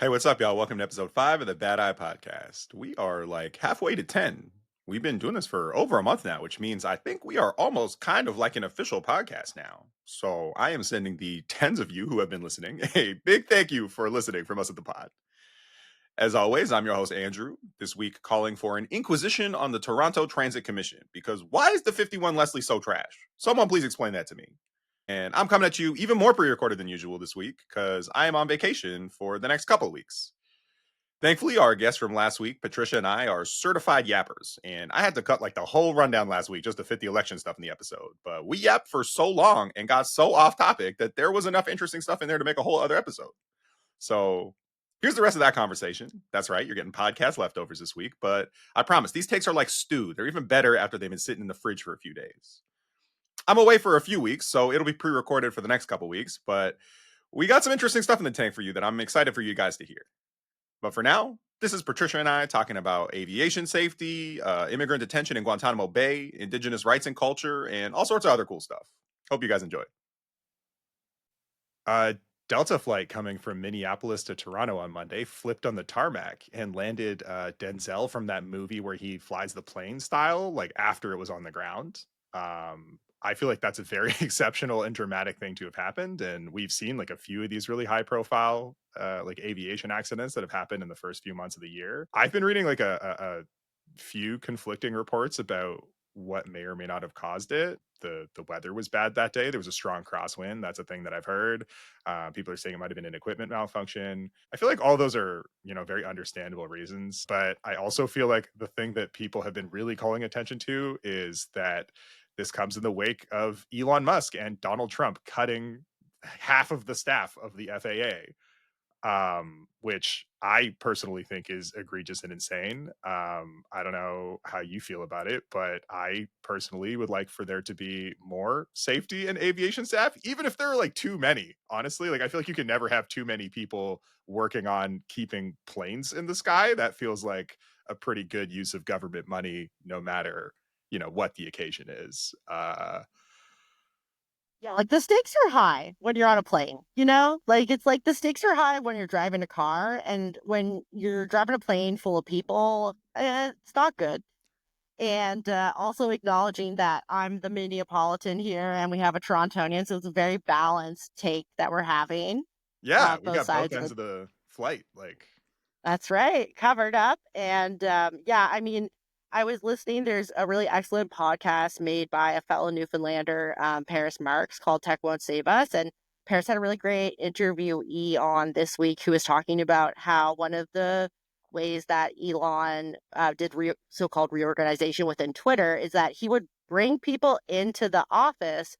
Hey, what's up, y'all? Welcome to episode 5 of the Bad Eye Podcast. We are like halfway to 10. We've been doing this for over a month now, which means I think we are almost kind of like an official podcast now. So I am sending the tens of you who have been listening a big thank you for listening from us at the pod. As always, I'm your host, Andrew, this week calling for an inquisition on the Toronto Transit Commission because why is the 51 Leslie so trash? Someone please explain that to me. And I'm coming at you even more pre-recorded than usual this week because I am on vacation for the next couple of weeks. Thankfully, our guest from last week, Patricia, and I are certified yappers, and I had to cut like the whole rundown last week just to fit the election stuff in the episode. But we yapped for so long and got so off topic that there was enough interesting stuff in there to make a whole other episode. So here's the rest of that conversation. That's right, you're getting podcast leftovers this week, but I promise these takes are like stew. They're even better after they've been sitting in the fridge for a few days. I'm away for a few weeks, so it'll be pre-recorded for the next couple weeks, but we got some interesting stuff in the tank for you that I'm excited for you guys to hear. But for now, this is Patricia and I talking about aviation safety, immigrant detention in Guantanamo Bay, indigenous rights and culture, and all sorts of other cool stuff. Hope you guys enjoy. Delta flight coming from Minneapolis to Toronto on Monday flipped on the tarmac and landed Denzel from that movie where he flies the plane style, like after it was on the ground. I feel like that's a very exceptional and dramatic thing to have happened. And we've seen like a few of these really high profile like aviation accidents that have happened in the first few months of the year. I've been reading like a few conflicting reports about what may or may not have caused it. The weather was bad that day. There was a strong crosswind. That's a thing that I've heard. People are saying it might have been an equipment malfunction. I feel like all those are, very understandable reasons. But I also feel like the thing that people have been really calling attention to is that this comes in the wake of Elon Musk and Donald Trump cutting half of the staff of the FAA, which I personally think is egregious and insane. I don't know how you feel about it, but I personally would like for there to be more safety in aviation staff, even if there are like too many. Honestly, like I feel like you can never have too many people working on keeping planes in the sky. That feels like a pretty good use of government money, no matter what the occasion is. Yeah, like the stakes are high when you're on a plane, you know? Like it's like the stakes are high when you're driving a car and when you're driving a plane full of people, it's not good. And also acknowledging that I'm the Minneapolitan here and we have a Torontonian, so it's a very balanced take that we're having. Yeah, we Both got both sides of ends the of the flight. Like, That's right, covered up. And yeah, I mean, I was listening. There's a really excellent podcast made by a fellow Newfoundlander, Paris Marks, called Tech Won't Save Us. And Paris had a really great interviewee on this week who was talking about how one of the ways that Elon did so-called reorganization within Twitter is that he would bring people into the office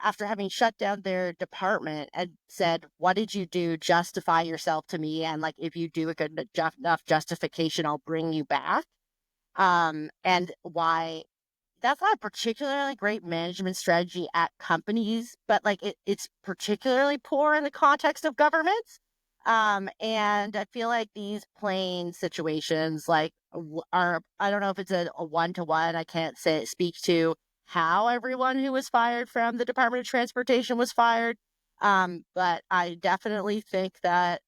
after having shut down their department and said, "What did you do? Justify yourself to me. And like, if you do a good enough justification, I'll bring you back." And why that's not a particularly great management strategy at companies, but like it's particularly poor in the context of governments. And I feel like these plane situations like are, I don't know if it's a one-to-one. I can't speak to how everyone who was fired from the Department of Transportation was fired. But I definitely think that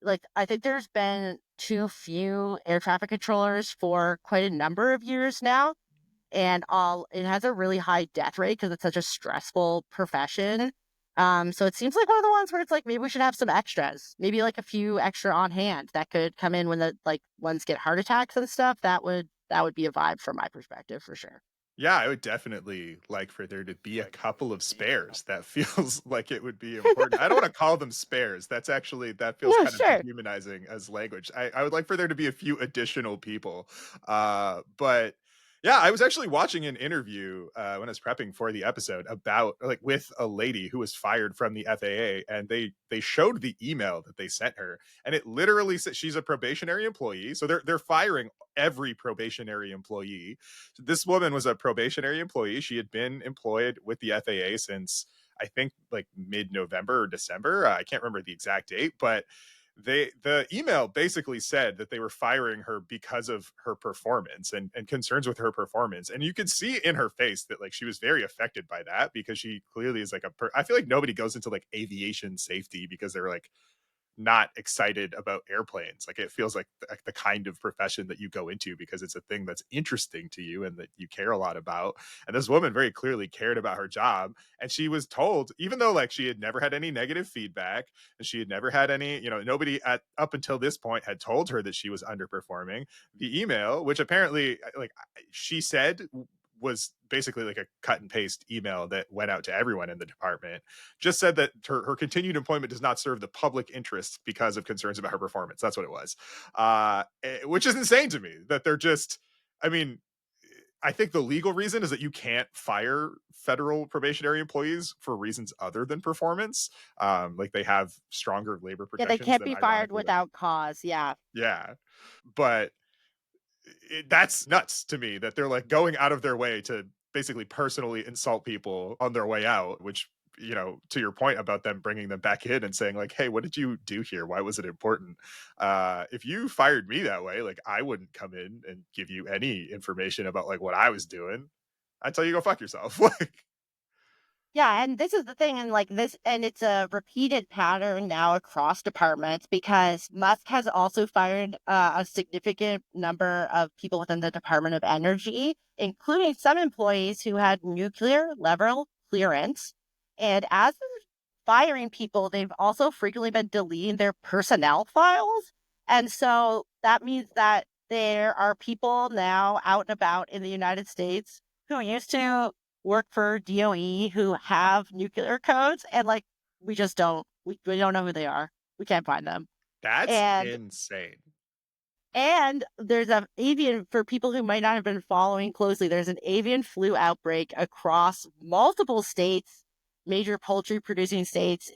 like I think there's been too few air traffic controllers for quite a number of years now, and all it has a really high death rate because it's such a stressful profession. So it seems like one of the ones where it's like maybe we should have some extras, maybe like a few extra on hand that could come in when the like ones get heart attacks and stuff. That would be a vibe from my perspective for sure. yeah, I would definitely like for there to be a couple of spares. That feels like it would be important. I don't want to call them spares. That feels Yeah, kind of sure. dehumanizing as language. I would like for there to be a few additional people. But yeah, I was actually watching an interview when I was prepping for the episode about like with a lady who was fired from the FAA, and they showed the email that they sent her, and it literally said she's a probationary employee, so they're firing every probationary employee. This woman was a probationary employee. She had been employed with the FAA since I think like mid-November or December. I can't remember the exact date, but the email basically said that they were firing her because of her performance and concerns with her performance. And you could see in her face that like she was very affected by that because she clearly is like I feel like nobody goes into like aviation safety because they're like not excited about airplanes. Like, it feels like the kind of profession that you go into because it's a thing that's interesting to you and that you care a lot about. And this woman very clearly cared about her job. And she was told, even though like she had never had any negative feedback and she had never had any, nobody at up until this point had told her that she was underperforming. The email, which apparently like she said was basically like a cut and paste email that went out to everyone in the department, just said that her continued employment does not serve the public interest because of concerns about her performance. That's what it was. Which is insane to me that they're just, I mean, I think the legal reason is that you can't fire federal probationary employees for reasons other than performance. Like, they have stronger labor Yeah, they protections can't than, be fired ironically, like, without cause. Yeah. yeah. But that's nuts to me that they're like going out of their way to basically personally insult people on their way out, which, to your point about them bringing them back in and saying like, hey, what did you do here, why was it important? If you fired me that way, like, I wouldn't come in and give you any information about like what I was doing. I'd tell you go fuck yourself. Like, Yeah, and this is the thing, and like this, and it's a repeated pattern now across departments because Musk has also fired a significant number of people within the Department of Energy, including some employees who had nuclear level clearance. And as they're firing people, they've also frequently been deleting their personnel files. And so that means that there are people now out and about in the United States who used to work for DOE who have nuclear codes, and like we don't know who they are. We can't find them. that's And insane. there's a avian for people who might not have been following closely. There's an avian flu outbreak across multiple states, major poultry producing states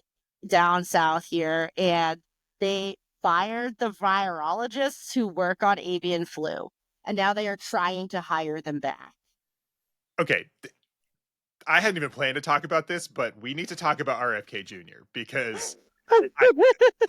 down south here, and they fired the virologists who work on avian flu, and now they are trying to hire them back. Okay, I hadn't even planned to talk about this, but we need to talk about RFK Jr. because I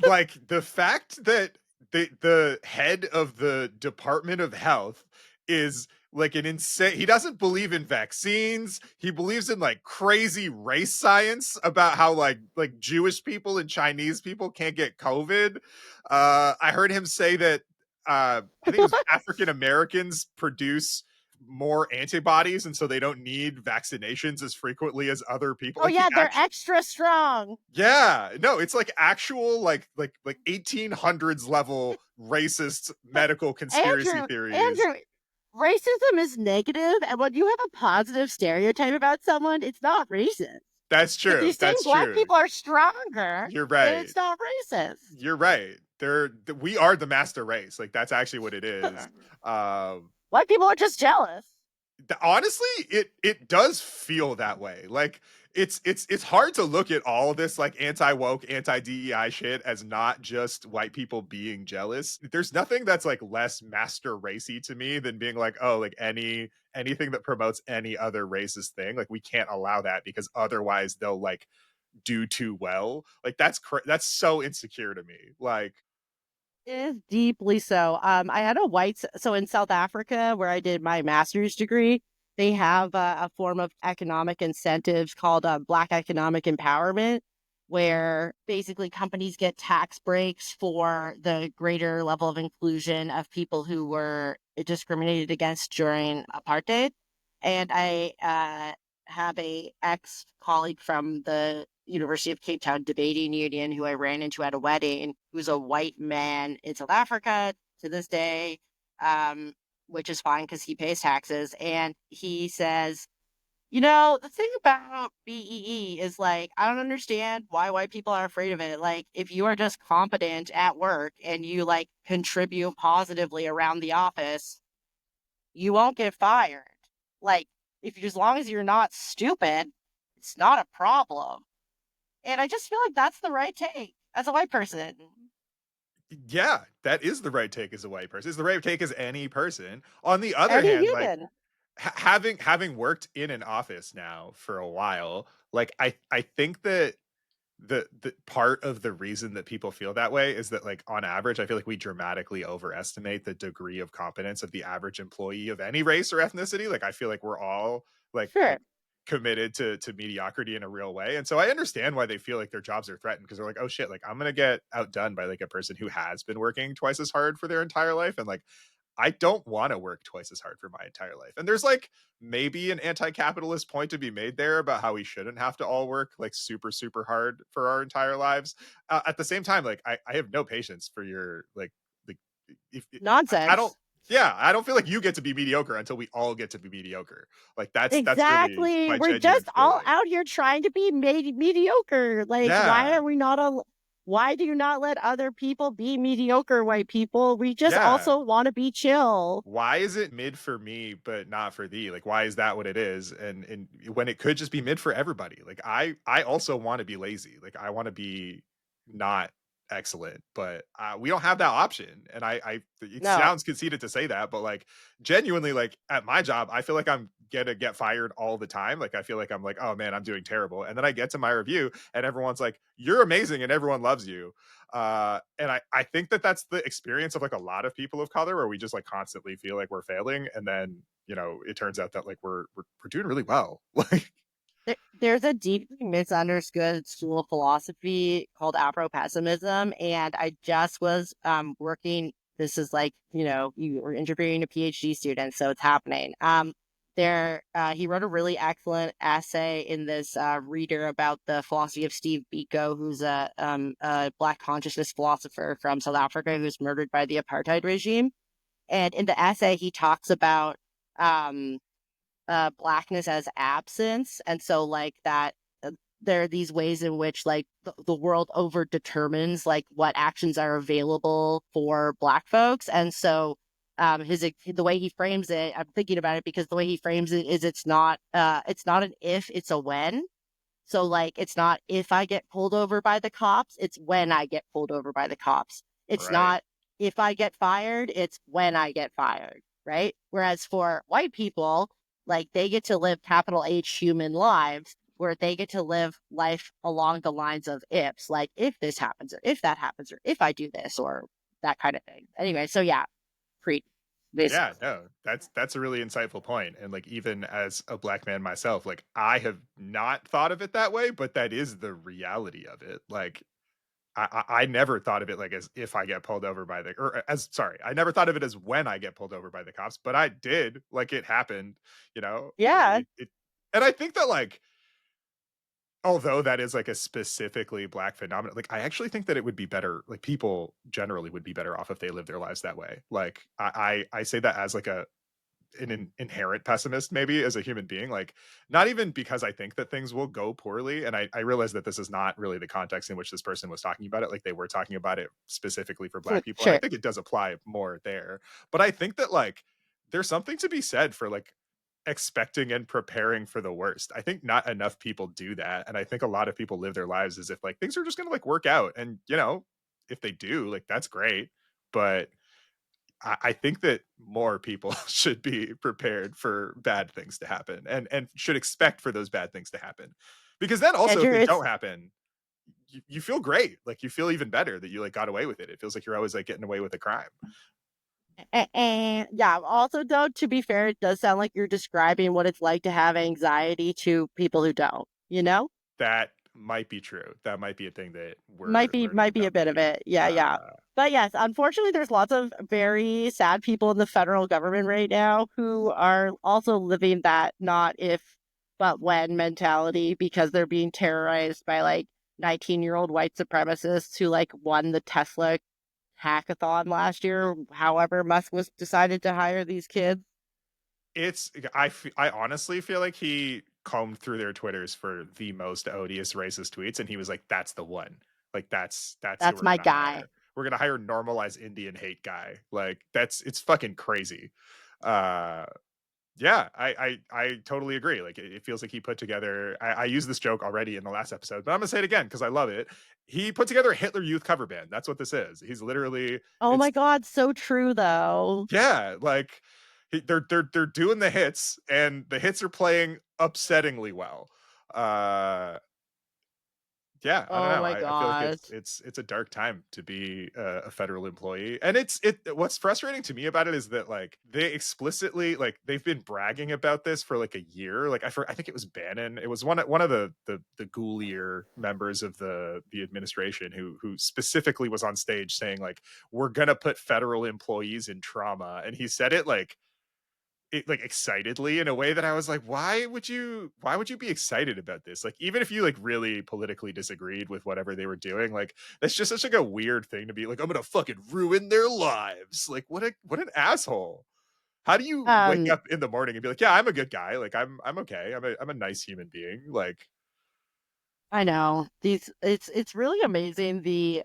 like the fact that the head of the Department of Health is like an insane, he doesn't believe in vaccines. He believes in like crazy race science about how like Jewish people and Chinese people can't get COVID. I heard him say that I think it was African Americans produce more antibodies and so they don't need vaccinations as frequently as other people. Oh Like, he yeah, they're actually, extra strong. yeah, no, it's like actual like 1800s level racist medical conspiracy theories. Andrew, racism is negative, and when you have a positive stereotype about someone, it's not racist. That's If you're true. saying That's black true. people are stronger, You're then right. it's not racist. You're right. We are the master race. Like, that's actually what it is. Um White people are just jealous. Honestly, it does feel that way. Like, it's hard to look at all this like anti-woke, anti-DEI shit as not just white people being jealous. There's nothing that's like less master racy to me than being like, oh, like anything that promotes any other racist thing, like, we can't allow that because otherwise they'll like do too well. Like, that's so insecure to me. Like, It is deeply so. I had a so in South Africa, where I did my master's degree, they have a form of economic incentives called Black Economic Empowerment, where basically companies get tax breaks for the greater level of inclusion of people who were discriminated against during apartheid. And I have a ex colleague from the University of Cape Town debating union who I ran into at a wedding, who's a white man in South Africa to this day, which is fine because he pays taxes. And he says, the thing about BEE is like, I don't understand why white people are afraid of it. Like, if you are just competent at work and you like contribute positively around the office, you won't get fired. Like, if you, as long as you're not stupid, it's not a problem. And I just feel like that's the right take as a white person. yeah, that is the right take as a white person. It's the right take as any person. On the other Any hand, like, human. having worked in an office now for a while, like, I think that the part of the reason that people feel that way is that, like, on average, I feel like we dramatically overestimate the degree of competence of the average employee of any race or ethnicity. Like, I feel like we're all like Sure. committed to mediocrity in a real way. And so I understand why they feel like their jobs are threatened, because they're like, oh shit, like I'm gonna get outdone by like a person who has been working twice as hard for their entire life. And like I don't want to work twice as hard for my entire life. And there's like maybe an anti-capitalist point to be made there about how we shouldn't have to all work like super, super hard for our entire lives. At the same time, like I have no patience for your like if I don't Nonsense. yeah, I don't feel like you get to be mediocre until we all get to be mediocre. Like that's really Exactly. my We're genuine just all feeling. out here trying to be mediocre. Like, why Yeah. are we not why do you not let other people be mediocre, white people? We just Yeah. also want to be chill. Why is it mid for me but not for thee? Like why is that what it is? And when it could just be mid for everybody. Like I also want to be lazy. Like I want to be not excellent, but we don't have that option. And I it No. sounds conceited to say that, but like genuinely, like at my job, I feel like I'm gonna get fired all the time. Like I feel like I'm like, oh man, I'm doing terrible. And then I get to my review and everyone's like, you're amazing and everyone loves you. And I think that that's the experience of like a lot of people of color, where we just like constantly feel like we're failing, and then it turns out that like we're doing really well. Like There's a deeply misunderstood school of philosophy called Afro-pessimism, and I just was working. This is like, you were interviewing a PhD student, so it's happening. He wrote a really excellent essay in this reader about the philosophy of Steve Biko, who's a Black consciousness philosopher from South Africa who's murdered by the apartheid regime. And in the essay, he talks about um, blackness as absence, and so like that there are these ways in which like the world over determines like what actions are available for black folks. And so the way he frames it, I'm thinking about it because the way he frames it is it's not an if, it's a when. So like it's not if I get pulled over by the cops, it's when I get pulled over by the cops. It's right, not if I get fired, it's when I get fired, right? Whereas for white people, like they get to live capital H human lives where they get to live life along the lines of ifs, like if this happens or if that happens or if I do this or that kind of thing. Anyway, so yeah, preach yeah, basically. no, that's a really insightful point. And like even as a black man myself, like I have not thought of it that way, but that is the reality of it. Like I never thought of it like as if I get pulled over by the or as sorry, I never thought of it as when I get pulled over by the cops, but I did. Like it happened, you know. Yeah. And I think that like although that is like a specifically black phenomenon, like I actually think that it would be better. Like people generally would be better off if they live their lives that way. Like I say that as like an inherent pessimist maybe as a human being, like not even because I think that things will go poorly. And I realize that this is not really the context in which this person was talking about it. Like they were talking about it specifically for black people, and I Sure. think it does apply more there. But I think that like there's something to be said for like expecting and preparing for the worst. I think not enough people do that, and I think a lot of people live their lives as if like things are just going to like work out, and if they do, like that's great. But I think that more people should be prepared for bad things to happen, and should expect for those bad things to happen. Because then also if Andrew, they it's don't happen, you feel great. Like you feel even better that you like got away with it. It feels like you're always like getting away with a crime. And yeah, also though, to be fair, it does sound like you're describing what it's like to have anxiety to people who don't, you know? That might be true. That might be a thing that Might we're be learning might be a about bit of maybe. it. Yeah, yeah. But yes, unfortunately there's lots of very sad people in the federal government right now who are also living that not if but when mentality because they're being terrorized by like 19-year-old white supremacists who like won the Tesla hackathon last year. However, Musk was decided to hire these kids. I honestly feel like he combed through their Twitters for the most odious racist tweets, and he was like, "That's the one. Like that's who That's we're my gonna guy. hire. We're gonna hire normalized Indian hate guy. Like it's fucking crazy." Uh, yeah, I totally agree. Like it feels like he put together. I used this joke already in the last episode, but I'm gonna say it again because I love it. He put together a Hitler Youth cover band. That's what this is. He's literally Oh my it's god, so true though. yeah, like they're doing the hits, and the hits are playing upsettingly well. Uh, Yeah, I don't Oh know. my I feel like god. it's a dark time to be a federal employee, and what's frustrating to me about it is that like they explicitly like they've been bragging about this for like a year. Like I think it was Bannon. It was one of the ghoulier members of the administration who specifically was on stage saying like we're gonna put federal employees in trauma, and he said it like excitedly in a way that I was like, why would you be excited about this? Like, even if you like really politically disagreed with whatever they were doing, like that's just such like a weird thing to be like, I'm gonna fucking ruin their lives. Like, what an asshole. How do you wake Um, up in the morning and be like, yeah, I'm a good guy. Like I'm okay. I'm a nice human being. Like, I know. It's really amazing the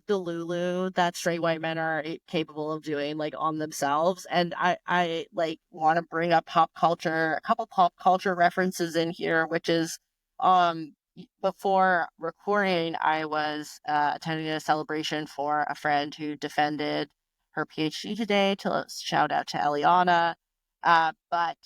delulu that straight white men are capable of doing like on themselves. And I like want to bring up pop culture, a couple pop culture references in here, which is before recording, I was attending a celebration for a friend who defended her PhD today. To shout out to Eliana. But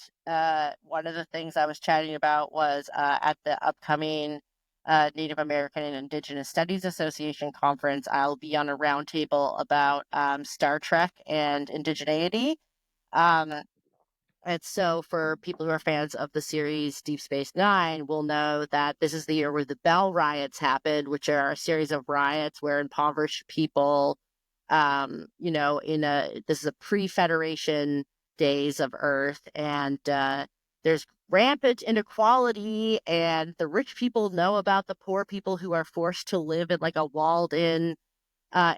one of the things I was chatting about was at the upcoming Native American and Indigenous Studies Association conference, I'll be on a roundtable about Star Trek and indigeneity. Um, and so, for people who are fans of the series Deep Space Nine, will know that this is the year where the Bell riots happened, which are a series of riots where impoverished people, this is a pre-Federation days of Earth, and there's rampant inequality, and the rich people know about the poor people who are forced to live in like a walled-in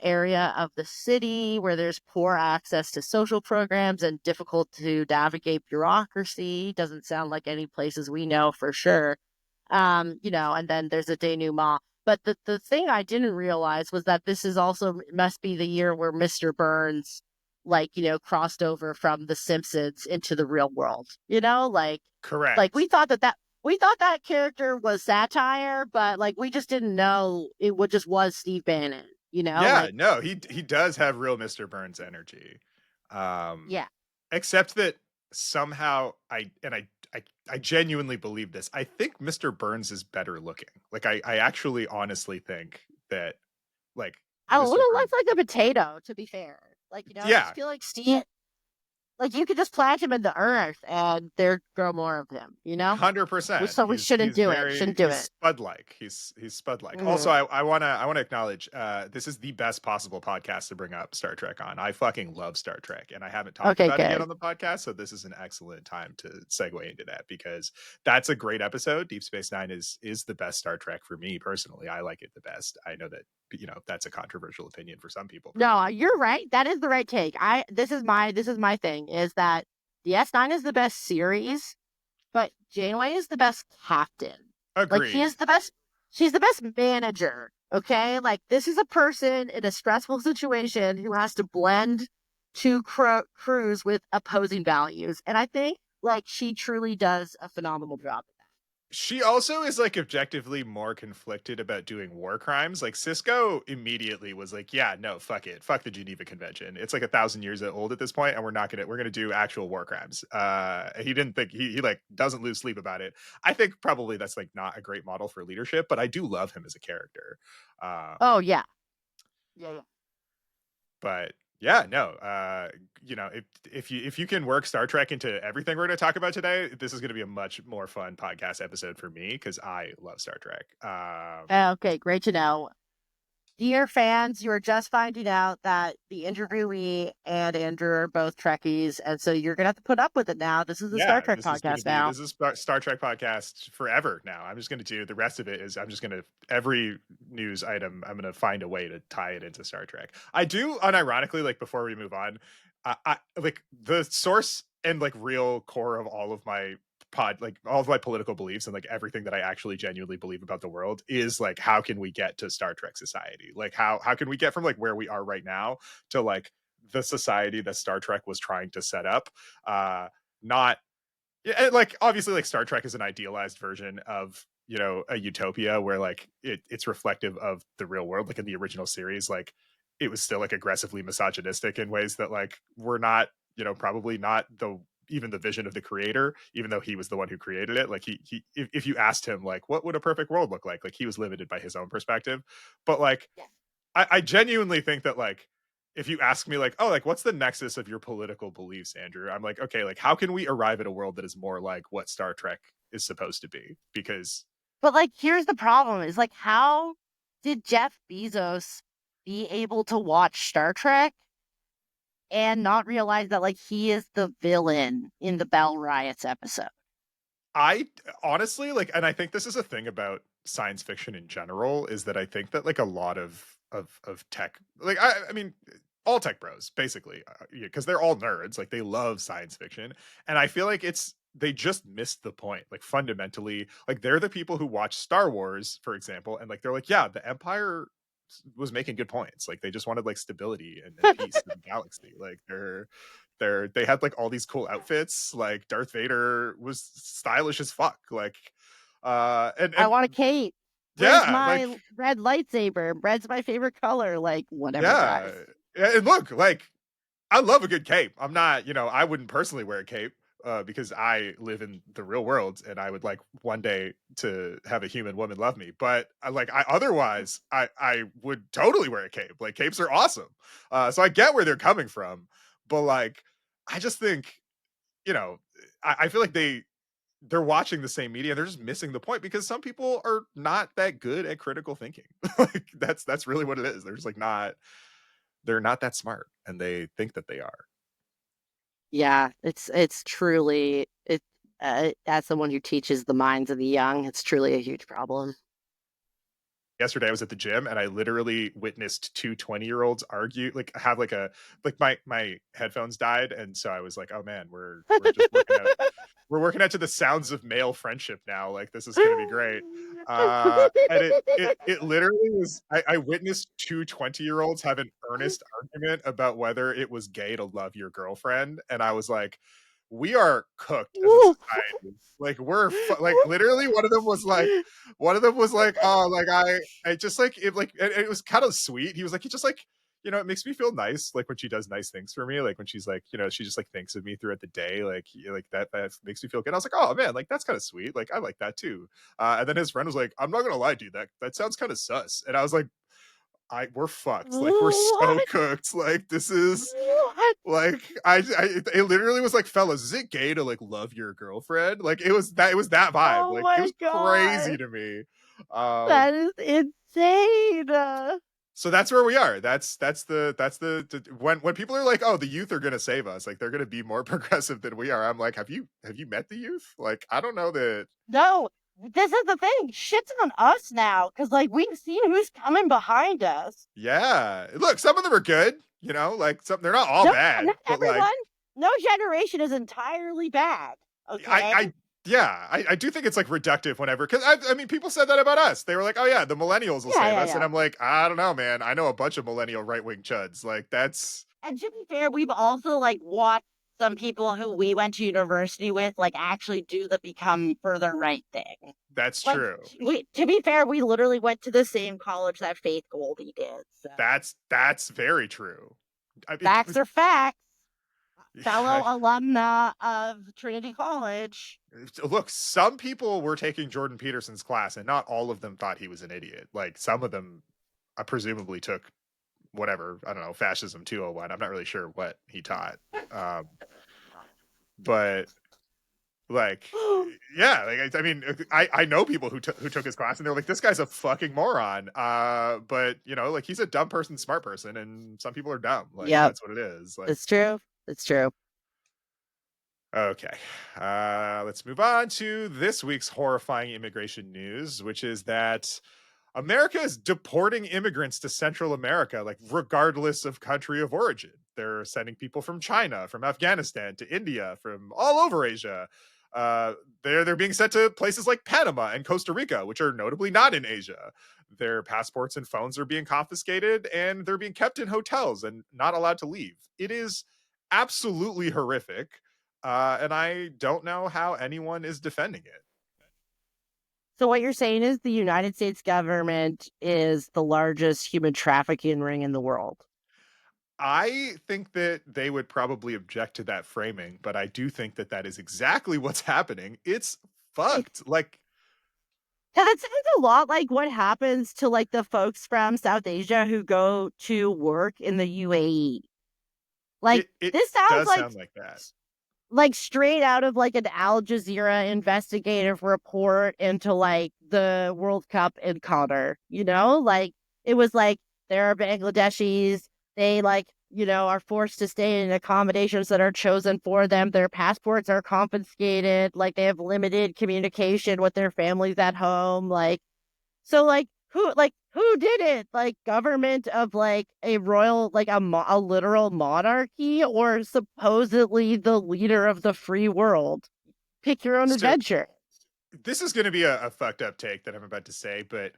area of the city where there's poor access to social programs and difficult to navigate bureaucracy. Doesn't sound like any places we know for sure. And then there's a denouement. But the thing I didn't realize was that this is also must be the year where Mr. Burns, crossed over from The Simpsons into the real world. Like correct. we thought that character was satire, but like we just didn't know it would just was Steve Bannon. Yeah, Like no, he does have real Mr. Burns energy. Um, yeah. except that somehow I genuinely believe this. I think Mr. Burns is better looking. Like I actually honestly think that like I would Mr. have Burns. looked like a potato, to be fair. I just Yeah, feel like Steve, like you could just plant him in the earth and there'd grow more of him. 100%. So we shouldn't He's do it. very Shouldn't do he's it. spud like. He's spud like. Also, Hmm. I wanna acknowledge this is the best possible podcast to bring up Star Trek on. I fucking love Star Trek and I haven't talked Okay, about it yet good. on the podcast, so this is an excellent time to segue into that because that's a great episode. Deep Space Nine is the best Star Trek for me personally. I like it the best. I know that that's a controversial opinion for some people No, probably. you're right. That is the right take. This is my thing is that the S9 is the best series, but Janeway is the best captain. Like he Agreed. is the best. She's the best manager. Okay, like this is a person in a stressful situation who has to blend two crews with opposing values, and I think like she truly does a phenomenal job. She also is like objectively more conflicted about doing war crimes. Like Cisco immediately was like, "Yeah, no, fuck it, fuck the Geneva Convention. It's like 1,000 years old at this point, and we're gonna do actual war crimes." He didn't think he like doesn't lose sleep about it. I think probably that's like not a great model for leadership, but I do love him as a character. Oh yeah, yeah, yeah. But yeah, no, if you can work Star Trek into everything we're going to talk about today, this is going to be a much more fun podcast episode for me because I love Star Trek. Okay, great to know. Dear fans, you are just finding out that the interviewee and Andrew are both Trekkies, and so you're gonna have to put up with it now. This is the Star Yeah, Trek podcast now. this is Star Trek podcast forever now. I'm just going to do the rest of it is I'm just going to every news item I'm going to find a way to tie it into Star Trek. I do unironically like before we move on, I like the source and like real core of all of my like all of my political beliefs and like everything that I actually genuinely believe about the world is like how can we get to Star Trek society? Like how can we get from like where we are right now to like the society that Star Trek was trying to set up? Not yeah, like obviously like Star Trek is an idealized version of a utopia where like it's reflective of the real world. Like in the original series, like it was still like aggressively misogynistic in ways that like were not probably not even the vision of the creator, even though he was the one who created it. Like he if you asked him like what would a perfect world look like he was limited by his own perspective. But like Yeah. I genuinely think that like if you ask me like, oh, like what's the nexus of your political beliefs, Andrew? I'm like, okay, like how can we arrive at a world that is more like what Star Trek is supposed to be? Because But like, here's the problem: is like, how did Jeff Bezos be able to watch Star Trek and not realize that like he is the villain in the Bell Riots episode? I honestly like, and I think this is a thing about science fiction in general, is that I think that like a lot of tech, like I mean, all tech bros basically, because they're all nerds, like they love science fiction, and I feel like it's they just missed the point. Like fundamentally, like they're the people who watch Star Wars, for example, and like they're like, yeah, the Empire was making good points. Like they just wanted like stability and peace in the galaxy. Like they had like all these cool outfits. Like Darth Vader was stylish as fuck. Like I and want a cape. Where's yeah, my like red lightsaber? Red's my favorite color. Like, whatever, yeah. guys. And look, like I love a good cape. I'm not, I wouldn't personally wear a cape because I live in the real world and I would like one day to have a human woman love me. But otherwise, I would totally wear a cape. Like capes are awesome. So I get where they're coming from, but like I just think, you know, I feel like they're watching the same media. They're just missing the point because some people are not that good at critical thinking. Like that's really what it is. They're just like not they're not that smart and they think that they are. Yeah, it's truly it. As someone who teaches the minds of the young, it's truly a huge problem. Yesterday I was at the gym and I literally witnessed two 20-year-olds argue, like have like a like my headphones died and so I was like, oh man, we're just working out to the sounds of male friendship now. Like this is gonna be great. And it literally was I witnessed two 20-year-olds have an earnest argument about whether it was gay to love your girlfriend. And I was like, we are cooked as a society. Like like literally one of them was like, oh, like I just like it, like it was kind of sweet. He was like, he just like, it makes me feel nice, like when she does nice things for me, like when she's like, she just like thinks of me throughout the day, like that makes me feel good. I was like, oh man, like that's kind of sweet, like I like that too. And then his friend was like, I'm not gonna lie, dude, that sounds kind of sus. And I was like, we're fucked, like we're so What? cooked, like this is What? like it literally was like, fellas, is it gay to like love your girlfriend? Like it was that vibe. Oh Like it my was crazy god. to me. Um That is insane. so that's where we are. That's the when people are like, oh, the youth are gonna save us, like they're gonna be more progressive than we are. I'm like, have you met the youth? Like I don't know that. No, this is the thing. Shit's on us now because like we've seen who's coming behind us. Yeah, look, some of them are good, like some they're not all No, bad, not but like everyone. No generation is entirely bad. I, Okay. I yeah, I do think it's like reductive whenever, because I mean, people said that about us. They were like, "Oh yeah, the millennials will Yeah, save yeah, us," and yeah. I'm like, I don't know, man. I know a bunch of millennial right wing chuds. Like And to be fair, we've also like watched some people who we went to university with like actually do the become further right thing. that's Like true. to be fair, we literally went to the same college that Faith Goldie did. So That's very true. I mean, facts are facts. Fellow I, alumna of Trinity College. look, some people were taking Jordan Peterson's class, and not all of them thought he was an idiot. Like some of them, presumably took whatever, I don't know, fascism 201. I'm not really sure what he taught, um, but like yeah, like I mean, I know people who took his class and they're like, this guy's a fucking moron. But like he's a dumb person, smart person, and some people are dumb. Like Yep, that's what it is. Like it's true. It's true. okay, let's move on to this week's horrifying immigration news, which is that America is deporting immigrants to Central America, like regardless of country of origin. They're sending people from China, from Afghanistan, to India, from all over Asia. Uh, they're being sent to places like Panama and Costa Rica, which are notably not in Asia. Their passports and phones are being confiscated, and they're being kept in hotels and not allowed to leave. It is absolutely horrific, and I don't know how anyone is defending it. So what you're saying is the United States government is the largest human trafficking ring in the world. I think that they would probably object to that framing, but I do think that that is exactly what's happening. It's fucked. Like Yeah, that sounds a lot like what happens to like the folks from South Asia who go to work in the UAE. Like it this sounds does sound like that. like straight out of like an Al Jazeera investigative report into like the World Cup in Qatar, you know? Like it was like there are Bangladeshis, they like, are forced to stay in accommodations that are chosen for them. Their passports are confiscated, like they have limited communication with their families at home, so who did it? Like government of like a royal like a literal monarchy or supposedly the leader of the free world? Pick your own So adventure. this is going to be a fucked up take that I'm about to say, but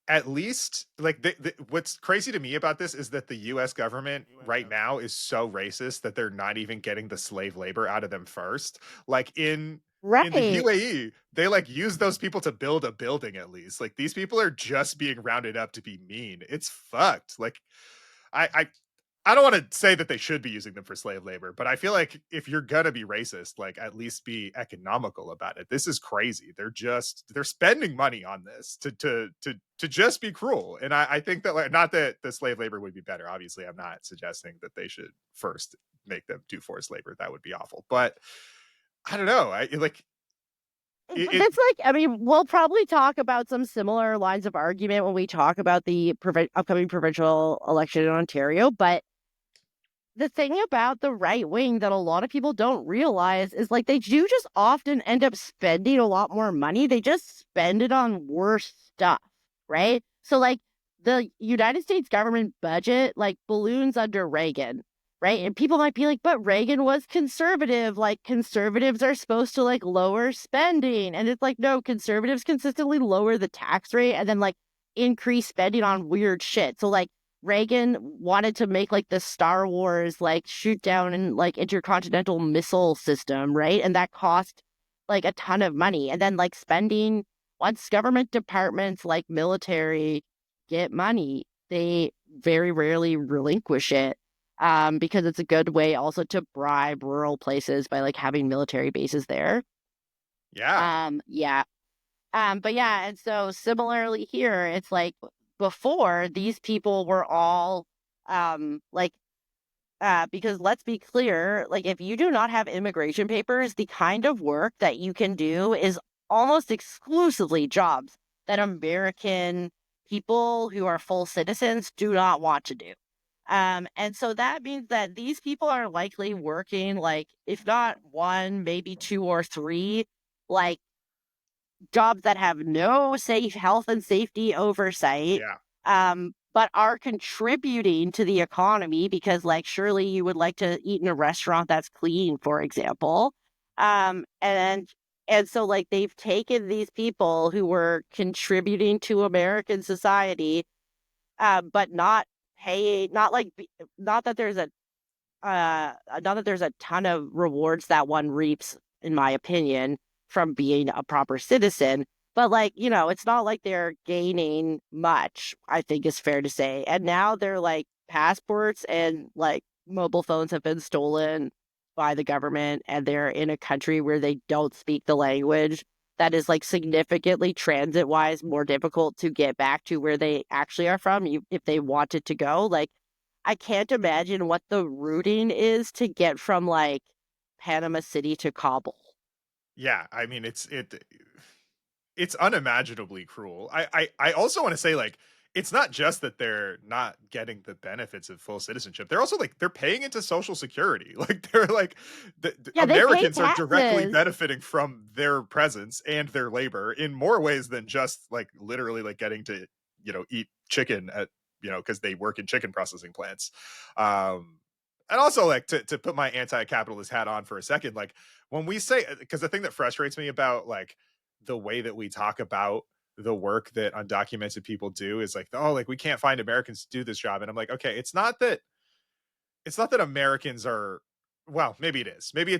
at least like what's crazy to me about this is that the US government right now is so racist that they're not even getting the slave labor out of them first. Like in the Right. UAE, they like use those people to build a building at least. Like these people are just being rounded up to be mean. It's fucked. Like I I don't want to say that they should be using them for slave labor, but I feel like if you're gonna be racist, like at least be economical about it. This is crazy. They're spending money on this to just be cruel. And I think that like not that the slave labor would be better. Obviously, I'm not suggesting that they should first make them do forced labor. That would be awful. But I don't know. I like But it that's like, I mean, we'll probably talk about some similar lines of argument when we talk about the upcoming provincial election in Ontario. But the thing about the right wing that a lot of people don't realize is like they do just often end up spending a lot more money. They just spend it on worse stuff, right? So like the United States government budget like balloons under Reagan, right? And people might be like, but Reagan was conservative. Like conservatives are supposed to like lower spending. And it's like, no, conservatives consistently lower the tax rate and then like increase spending on weird shit. So like Reagan wanted to make like the Star Wars like shoot down and like intercontinental missile system, right? And that cost like a ton of money. And then like spending once government departments like military get money, they very rarely relinquish it. Because it's a good way also to bribe rural places by like having military bases there. yeah. Yeah. But yeah, and so similarly here, it's like before these people were all because let's be clear, like if you do not have immigration papers, the kind of work that you can do is almost exclusively jobs that American people who are full citizens do not want to do. And so that means that these people are likely working like if not one, maybe two or three like jobs that have no safe health and safety oversight, Yeah. but are contributing to the economy because, like, surely you would like to eat in a restaurant that's clean, for example. And so, like, they've taken these people who were contributing to American society, but not pay, not like, not that there's a not that there's a ton of rewards that one reaps, in my opinion, from being a proper citizen. But like, it's not like they're gaining much, I think is fair to say. And now they're like passports and like mobile phones have been stolen by the government and they're in a country where they don't speak the language that is like significantly transit wise more difficult to get back to where they actually are from if they wanted to go. Like I can't imagine what the routing is to get from like Panama City to Kabul. Yeah. I mean it's unimaginably cruel. I also want to say like it's not just that they're not getting the benefits of full citizenship. They're also like they're paying into social security. Like they're like Yeah, they pay Americans are directly taxes. benefiting from their presence and their labor in more ways than just like literally like getting to, eat chicken at, cuz they work in chicken processing plants. Um and also like to put my anti-capitalist hat on for a second, like when we say because the thing that frustrates me about like the way that we talk about the work that undocumented people do is like, oh, like we can't find Americans to do this job. And I'm like, okay, it's not that Americans are, well, maybe it is. Maybe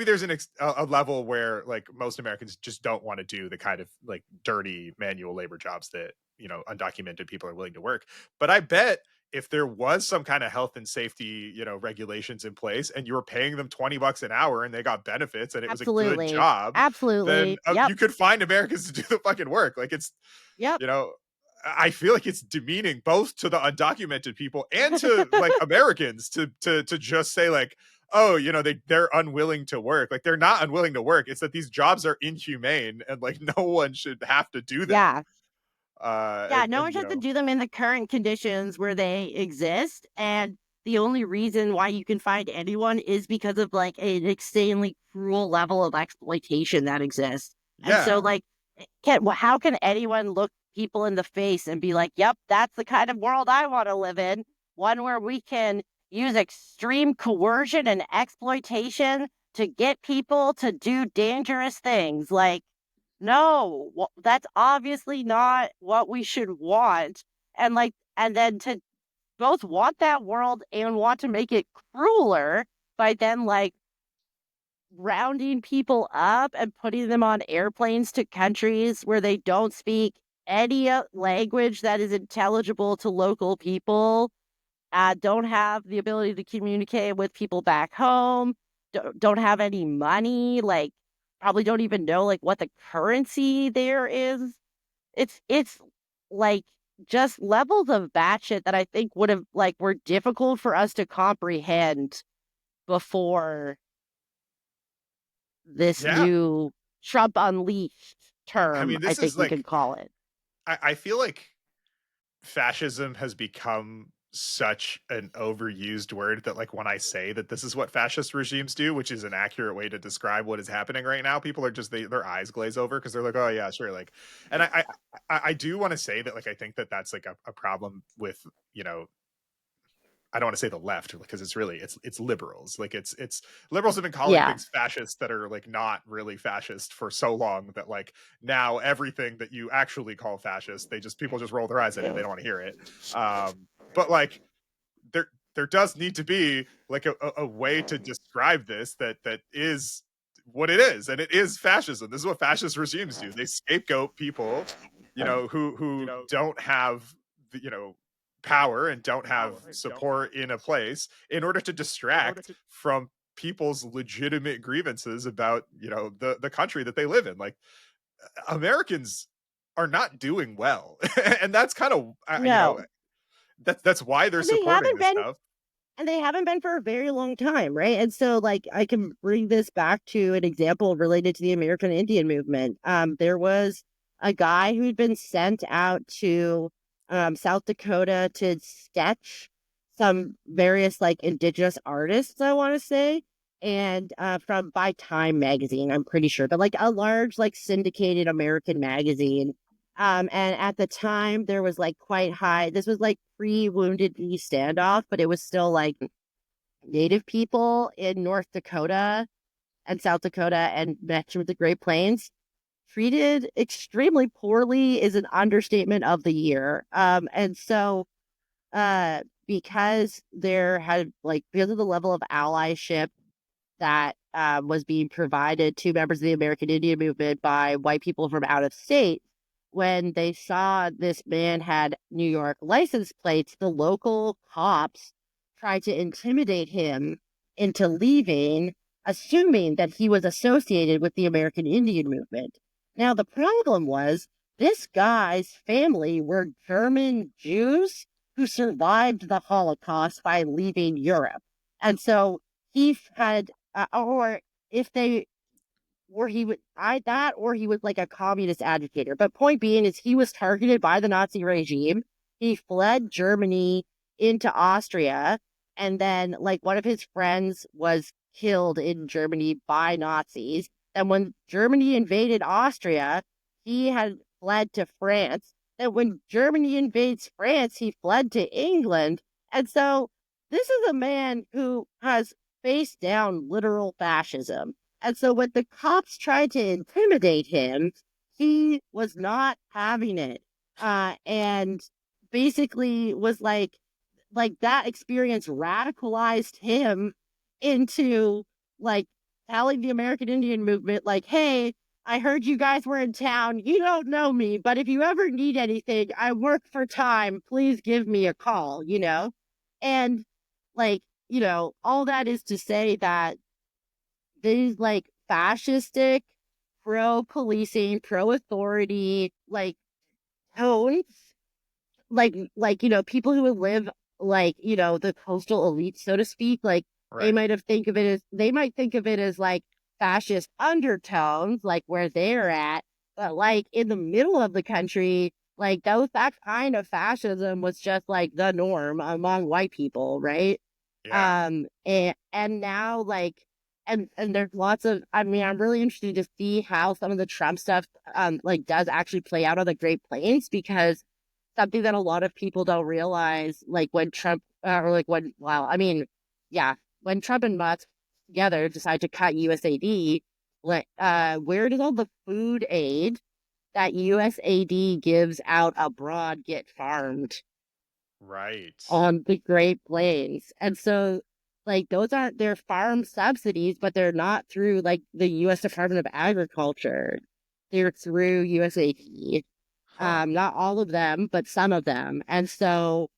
there's a level where like most Americans just don't want to do the kind of like dirty manual labor jobs that, undocumented people are willing to work. But I bet if there was some kind of health and safety, regulations in place, and you were paying them $20 an hour and they got benefits and it was a good Absolutely. job, then Absolutely. Yep. you could find Americans to do the fucking work. Like Yep. you know, I feel like it's demeaning both to the undocumented people and to like Americans to just say like, oh, they're unwilling to work. Like they're not unwilling to work. It's that these jobs are inhumane and like no one should have to do them. Yeah. Yeah, And no one and should have to do them in the current conditions where they exist, and the only reason why you can find anyone is because of, like, an insanely cruel level of exploitation that exists, and so, yeah, like, how can anyone look people in the face and be like, "Yep, that's the kind of world I wanna live in, one where we can use extreme coercion and exploitation to get people to do dangerous things," like, no, that's obviously not what we should want. And then to both want that world and want to make it crueler by then rounding people up and putting them on airplanes to countries where they don't speak any language that is intelligible to local people, don't have the ability to communicate with people back home, don't have any money, like probably don't even know like what the currency there is. It's like just levels of batshit that I think would have like were difficult for us to comprehend before this yeah. new Trump unleashed I term, mean, I this think is we like could call it. I feel like fascism has become such an overused word that like when I say that this is what fascist regimes do, which is an accurate way to describe what is happening right now, people are just their eyes glaze over because they're like, oh yeah, sure. Like, and I do want to say that like I think that that's like a problem with you know I don't want to say the left because it's liberals. Like it's liberals have been calling Yeah. things fascist that are like not really fascist for so long that like now everything that you actually call fascist, people just roll their eyes at it. They don't want to hear it. But like there does need to be like a way to describe this that is what it is, and it is fascism. This is what fascist regimes do. They scapegoat people, who don't have power and don't have support in a place in order to distract from people's legitimate grievances about the country that they live in. Like Americans are not doing well, and that's kind of No. that's why they're And they supporting haven't this been stuff. And they haven't been for a very long time, right? And so, like, I can bring this back to an example related to the American Indian movement. There was a guy who'd been sent out to South Dakota to sketch some various like indigenous artists, I want to say, and from by Time magazine, I'm pretty sure, but like a large like syndicated American magazine. And at the time there was like quite high. This was like pre-Wounded Knee standoff, but it was still like Native people in North Dakota and South Dakota and mentioned with the Great Plains treated extremely poorly is an understatement of the year. And so because there had like because of the level of allyship that was being provided to members of the American Indian movement by white people from out of state. When they saw this man had New York license plates, the local cops tried to intimidate him into leaving, assuming that he was associated with the American Indian movement. Now, the problem was this guy's family were German Jews who survived the Holocaust by leaving Europe. And so he had or if they or he would I that or he was like a communist agitator. But point being is he was targeted by the Nazi regime. He fled Germany into Austria, and then like one of his friends was killed in Germany by Nazis. And when Germany invaded Austria, he had fled to France. And when Germany invades France, he fled to England. And so this is a man who has faced down literal fascism. And so when the cops tried to intimidate him, he was not having it. And basically was like that experience radicalized him into like telling the American Indian movement, like, hey, I heard you guys were in town. You don't know me, but if you ever need anything, I work for time. Please give me a call, you know? And like, all that is to say that these like fascistic, pro policing, pro authority, like tones, people who would live the coastal elite, so to speak, like Right. they might think of it as like fascist undertones, like where they're at, but like in the middle of the country, like that kind of fascism was just like the norm among white people, right? Yeah. And now and there's lots of, I mean, I'm really interested to see how some of the Trump stuff like does actually play out on the Great Plains, because something that a lot of people don't realize, like when Trump, or like when, well, I mean, yeah, when Trump and Musk together decide to cut USAID, where does all the food aid that USAID gives out abroad get farmed? Right. On the Great Plains. And so, like, those aren't their farm subsidies, but they're not through like the US Department of Agriculture. They're through USAID. Huh. Not all of them, but some of them. And so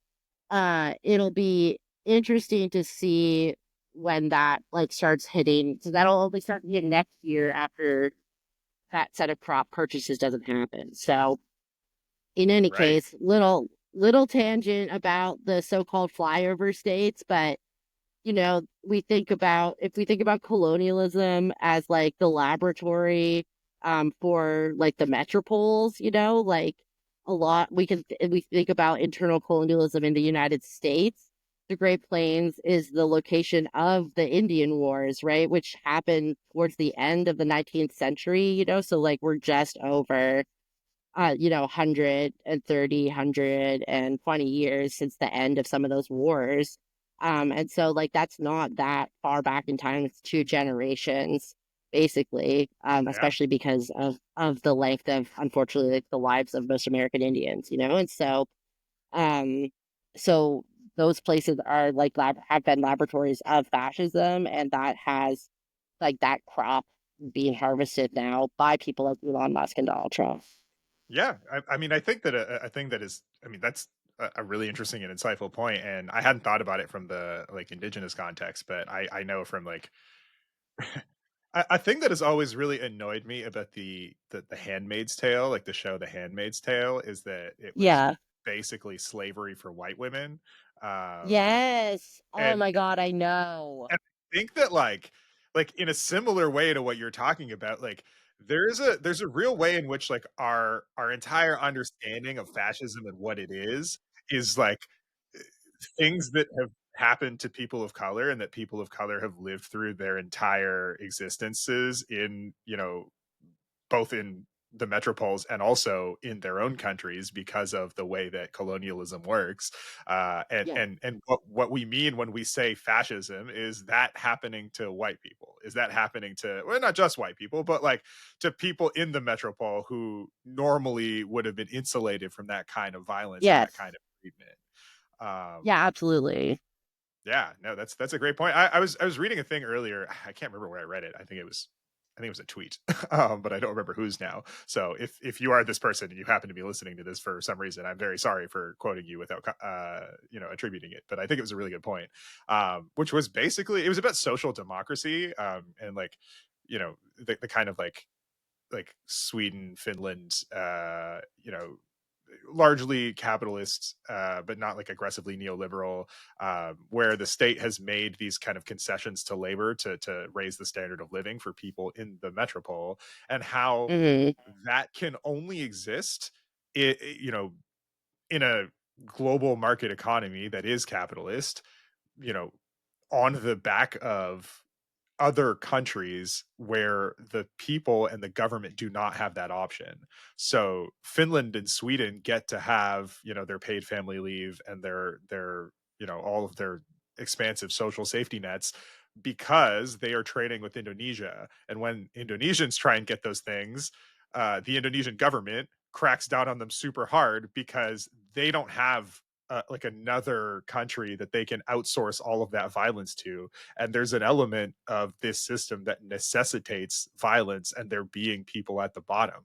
it'll be interesting to see when that like starts hitting. So that'll only start to hit next year after that set of crop purchases doesn't happen. So in any Right. case, little tangent about the so-called flyover states, but if we think about colonialism as like the laboratory for like the metropoles, like we think about internal colonialism in the United States. The Great Plains is the location of the Indian Wars, right? Which happened towards the end of the 19th century, so like we're just over 120 years since the end of some of those wars. And so like that's not that far back in time. It's two generations, basically, Yeah. especially because of the length of, unfortunately, like, the lives of most American Indians, and um so those places are like have been laboratories of fascism, and that has like that crop being harvested now by people like Elon Musk and Donald Trump. Yeah, I mean, I think that a thing that is, I mean, that's a really interesting and insightful point, and I hadn't thought about it from the like indigenous context, but I know from like a thing that has always really annoyed me about the Handmaid's Tale, like the show The Handmaid's Tale, is that it was Yeah. basically slavery for white women, um, Yes. Oh and my God, I know. And I think that like in a similar way to what you're talking about, like there's a real way in which like our entire understanding of fascism and what it is like uh, things that have happened to people of color and that people of color have lived through their entire existences in, both in the metropoles and also in their own countries because of the way that colonialism works. Yeah. And what we mean when we say fascism is that happening to white people, is that happening to, well, not just white people, but like to people in the metropole who normally would have been insulated from that kind of violence and that Yes. kind of treatment. Um, Yeah, absolutely. yeah, no, that's a great point. I was reading a thing earlier. I can't remember where I read it. I think it was a tweet, but I don't remember whose now. So if you are this person and you happen to be listening to this for some reason, I'm very sorry for quoting you without attributing it. But I think it was a really good point, which was basically it was about social democracy, and like the kind of like Sweden, Finland, largely capitalist, but not like aggressively neoliberal, where the state has made these kind of concessions to labor to raise the standard of living for people in the metropole, and how Hmm. that can only exist, I in a global market economy that is capitalist, you know, on the back of other countries where the people and the government do not have that option. So Finland and Sweden get to have, their paid family leave and their, all of their expansive social safety nets because they are trading with Indonesia. And when Indonesians try and get those things, the Indonesian government cracks down on them super hard because they don't have like another country that they can outsource all of that violence to, and there's an element of this system that necessitates violence and there being people at the bottom.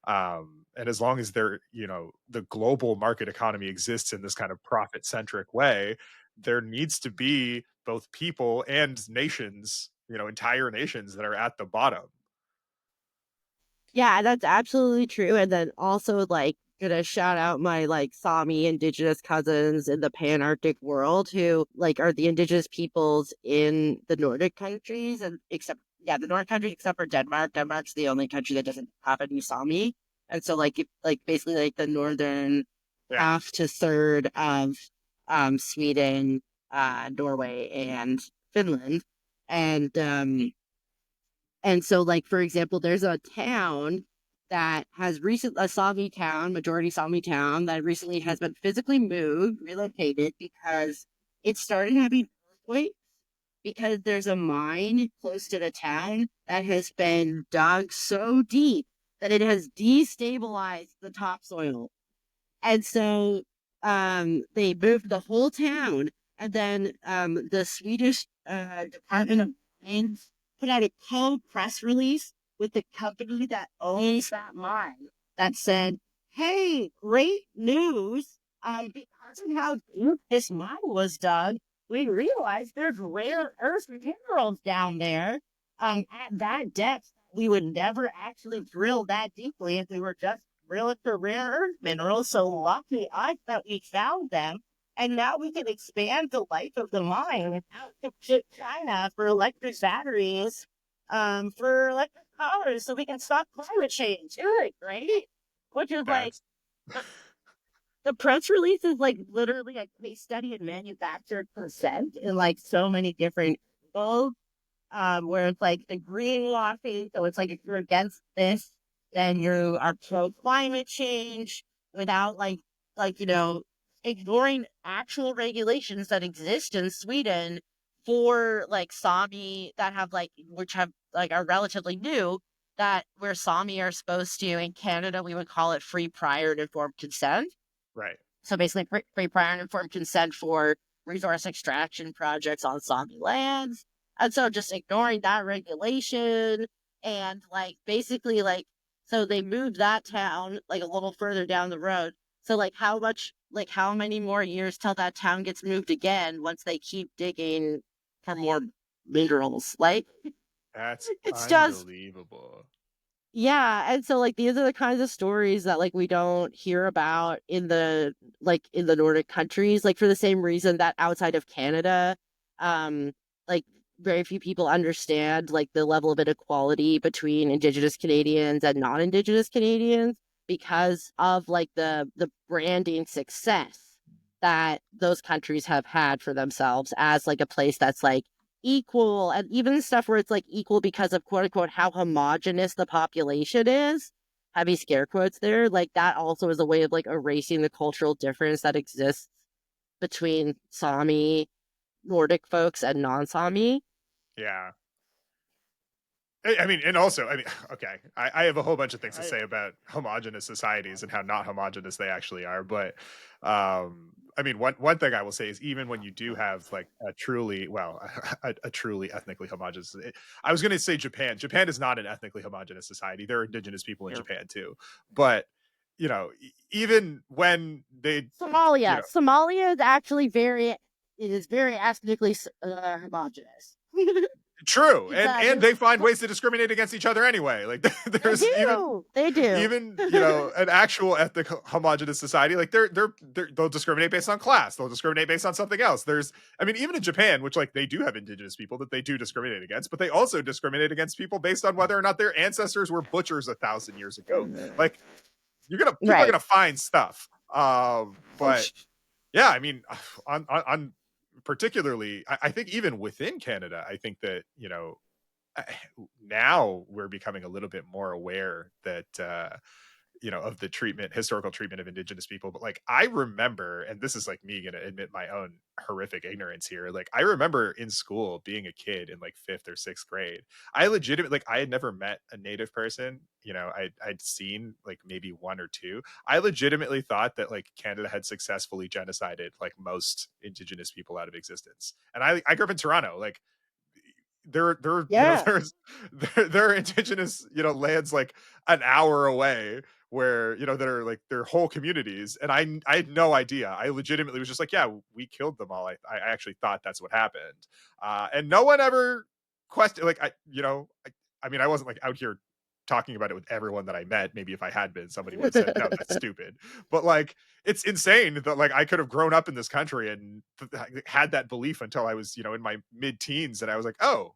And as long as they're, the global market economy exists in this kind of profit centric way, there needs to be both people and nations, entire nations that are at the bottom. Yeah, that's absolutely true. And then also like gonna shout out my like Sami indigenous cousins in the Pan-Arctic world who like are the indigenous peoples in the Nordic countries and except yeah, the Nordic countries except for Denmark. Denmark's the only country that doesn't have any Sami. And so like basically like the northern Yeah. half to third of Sweden, Norway and Finland. And and so, like, for example, there's a town that has a Sami town, majority Sami town, that recently has been physically moved, relocated because it started having earthquakes because there's a mine close to the town that has been dug so deep that it has destabilized the topsoil. And so they moved the whole town. And then the Swedish Department of Mines put out a press release with the company that owns that mine that said, hey, great news. Because of how deep this mine was dug, we realized there's rare earth minerals down there at that depth. We would never actually drill that deeply if we were just drilling for rare earth minerals. So lucky us that we found them. And now we can expand the life of the mine without to ship China for electric batteries, for electric cars, so we can stop climate change. Good, right? Which is like That's the press release is like literally a case study in manufactured consent in like so many different angles, where it's like the greenwashing. So it's like if you're against this, then you are pro climate change without ignoring actual regulations that exist in Sweden for like Sami that have like which have like are relatively new that where Sami are supposed to in Canada we would call it free prior and informed consent. right. So basically, free prior and informed consent for resource extraction projects on Sami lands. And so just ignoring that regulation and like basically like, so they moved that town like a little further down the road. So like how many more years till that town gets moved again once they keep digging for more minerals? Like That's it's just unbelievable. yeah, and so like these are the kinds of stories that like we don't hear about in the Nordic countries, like for the same reason that outside of Canada, um, like very few people understand like the level of inequality between Indigenous Canadians and non-Indigenous Canadians because of like the branding success that those countries have had for themselves as like a place that's like equal and even stuff where it's like equal because of quote unquote how homogenous the population is heavy scare quotes there like that also is a way of like erasing the cultural difference that exists between Sami Nordic folks and non-Sami. Yeah. I mean, and also, I mean, okay, I have a whole bunch of things to I, say about homogenous societies and how not homogenous they actually are. But I mean, one thing I will say is even when you do have like a truly, well, a truly ethnically homogenous, I was going to say Japan. Japan is not an ethnically homogenous society. There are indigenous people in Japan too. But, even when they, you know, Somalia is actually it is very ethnically homogenous. true, It's and they find ways to discriminate against each other anyway. Like there's they do. even an actual ethnic homogenous society. Like they'll discriminate based on class. They'll discriminate based on something else. I mean, even in Japan, which like they do have indigenous people that they do discriminate against, but they also discriminate against people based on whether or not their ancestors were butchers 1,000 years ago. Like people are Right. gonna find stuff. But yeah, I mean, on particularly, I think even within Canada, I think that now we're becoming a little bit more aware that of the historical treatment of indigenous people. But like, I remember, and this is like me gonna admit my own horrific ignorance here. Like, I remember in school being a kid in like fifth or sixth grade. I legitimately, like, I had never met a native person. I'd seen like maybe one or two. I legitimately thought that like Canada had successfully genocided like most indigenous people out of existence. And I grew up in Toronto. Like, there Yeah. there are indigenous lands like an hour away where that are like their whole communities, and I had no idea. I legitimately was just like, yeah, we killed them all. I actually thought that's what happened, and no one ever questioned. Like, I mean, I wasn't like out here talking about it with everyone that I met. Maybe if I had been, somebody would have said, no, that's stupid. But like, it's insane that like I could have grown up in this country and had that belief until I was, in my mid-teens, and I was like, oh,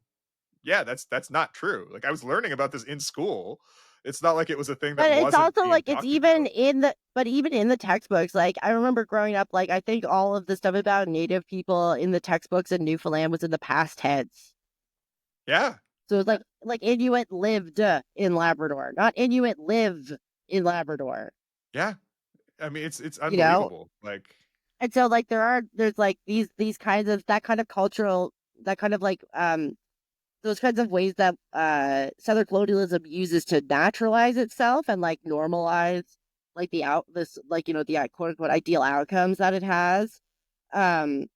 yeah, that's not true. Like, I was learning about this in school. It's not like it was a thing that But it's wasn't also being like it's talked even about. in the textbooks. Like I remember growing up, like I think all of the stuff about native people in the textbooks in Newfoundland was in the past tense. Yeah, So it's like Inuit lived in Labrador, not Inuit live in Labrador. yeah. I mean, it's You know, unbelievable. Like, and so like there's like these kinds of that kind of cultural that kind of like those kinds of ways that Southern colonialism uses to naturalize itself and like normalize like this like the quote unquote ideal outcomes that it has. Um,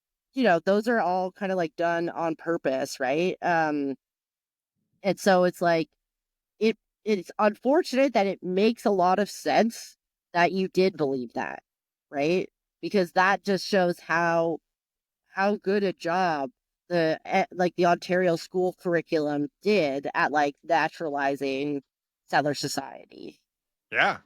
those are all kind of like done on purpose, right? And so it's like it it's unfortunate that it makes a lot of sense that you did believe that, right? Because that just shows how good a job like the Ontario school curriculum did at like naturalizing settler society. yeah.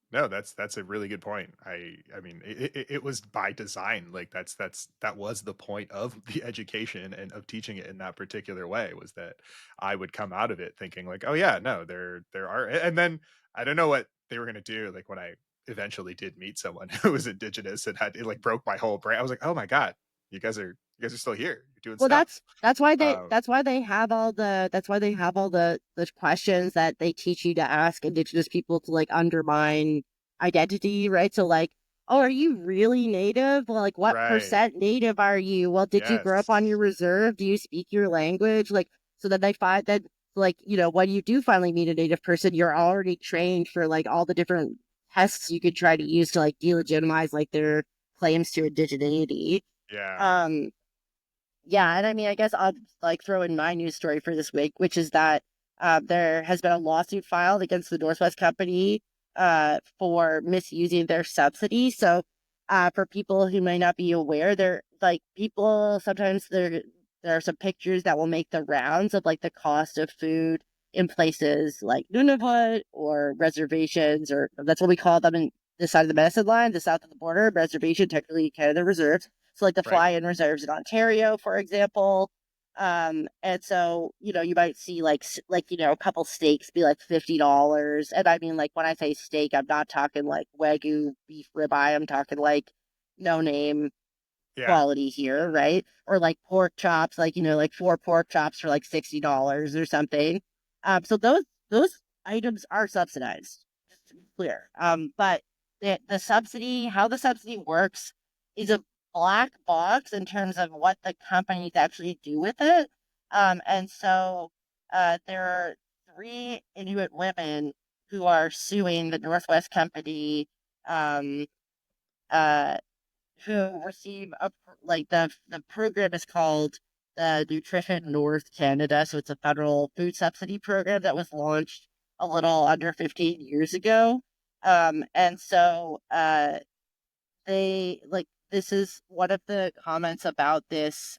No, that's a really good point. I mean, it was by design. Like, that was the point of the education and of teaching it in that particular way, was that I would come out of it thinking like, oh yeah, no, there are. And then I don't know what they were gonna do. Like, when I eventually did meet someone who was indigenous and had it, like, broke my whole brain. I was like, oh my god, you guys are still here. You're doing Well, stuff. Um, that's why they have the questions that they teach you to ask Indigenous people to like undermine identity, right? So like, oh, are you really Native? Well, like, what right. percent Native are you? Well, did you grow up on your Yes. reserve? Do you speak your language? Like, so that they find that like when you do finally meet a Native person, you're already trained for like all the different tests you could try to use to like delegitimize like their claims to indigeneity. Yeah. Um, yeah, and I mean, I guess I'll like throw in my news story for this week, which is that there has been a lawsuit filed against the Northwest Company for misusing their subsidy. So, for people who may not be aware, there like people sometimes there are some pictures that will make the rounds of like the cost of food in places like Nunavut or reservations, or that's what we call them in this side of the medicine line, the south of the border, reservation, technically Canada reserves. So like the Right. fly-in reserves in Ontario, for example. And so, you might see like, a couple steaks be like $50. And I mean, like when I say steak, I'm not talking like Wagyu beef ribeye. I'm talking like no name Yeah. quality here, right? Or like pork chops, like, like four pork chops for like $60 or something. So those items are subsidized, just to be clear. But the subsidy, how the subsidy works is a black box in terms of what the companies actually do with it. And so there are three Inuit women who are suing the Northwest Company um, uh, who receive like the program is called the Nutrition North Canada, so it's a federal food subsidy program that was launched a little under 15 years ago. And so they like this is one of the comments about this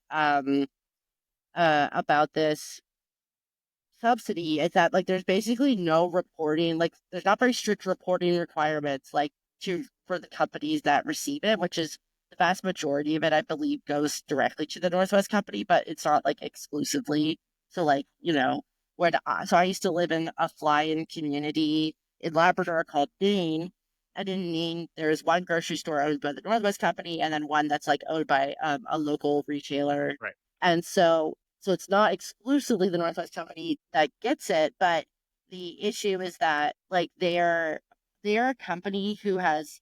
subsidy is that like there's basically no reporting, like there's not very strict reporting requirements like to for the companies that receive it, which is the vast majority of it I believe goes directly to the Northwest Company, but it's not like exclusively. So like, so I used to live in a fly-in community in Labrador called Dean. And in Dean, there's one grocery store owned by the Northwest Company and then one that's like owned by a local retailer. Right. And so it's not exclusively the Northwest Company that gets it, but the issue is that like they're they are a company who has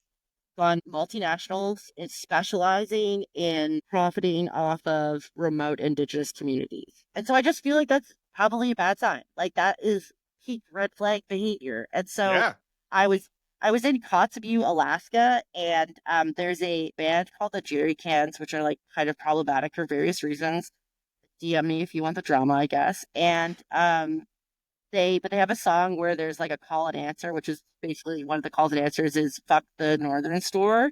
gone multinationals. It's specializing in profiting off of remote indigenous communities. And so I just feel like that's probably a bad sign. Like that is peak red flag behavior. And so Yeah. I was I was in Kotzebue, Alaska, and there's a band called the Jerry Cans, which are like kind of problematic for various reasons. DM me if you want the drama, I guess. And they have a song where there's like a call and answer, which is basically one of the calls and answers is fuck the northern store.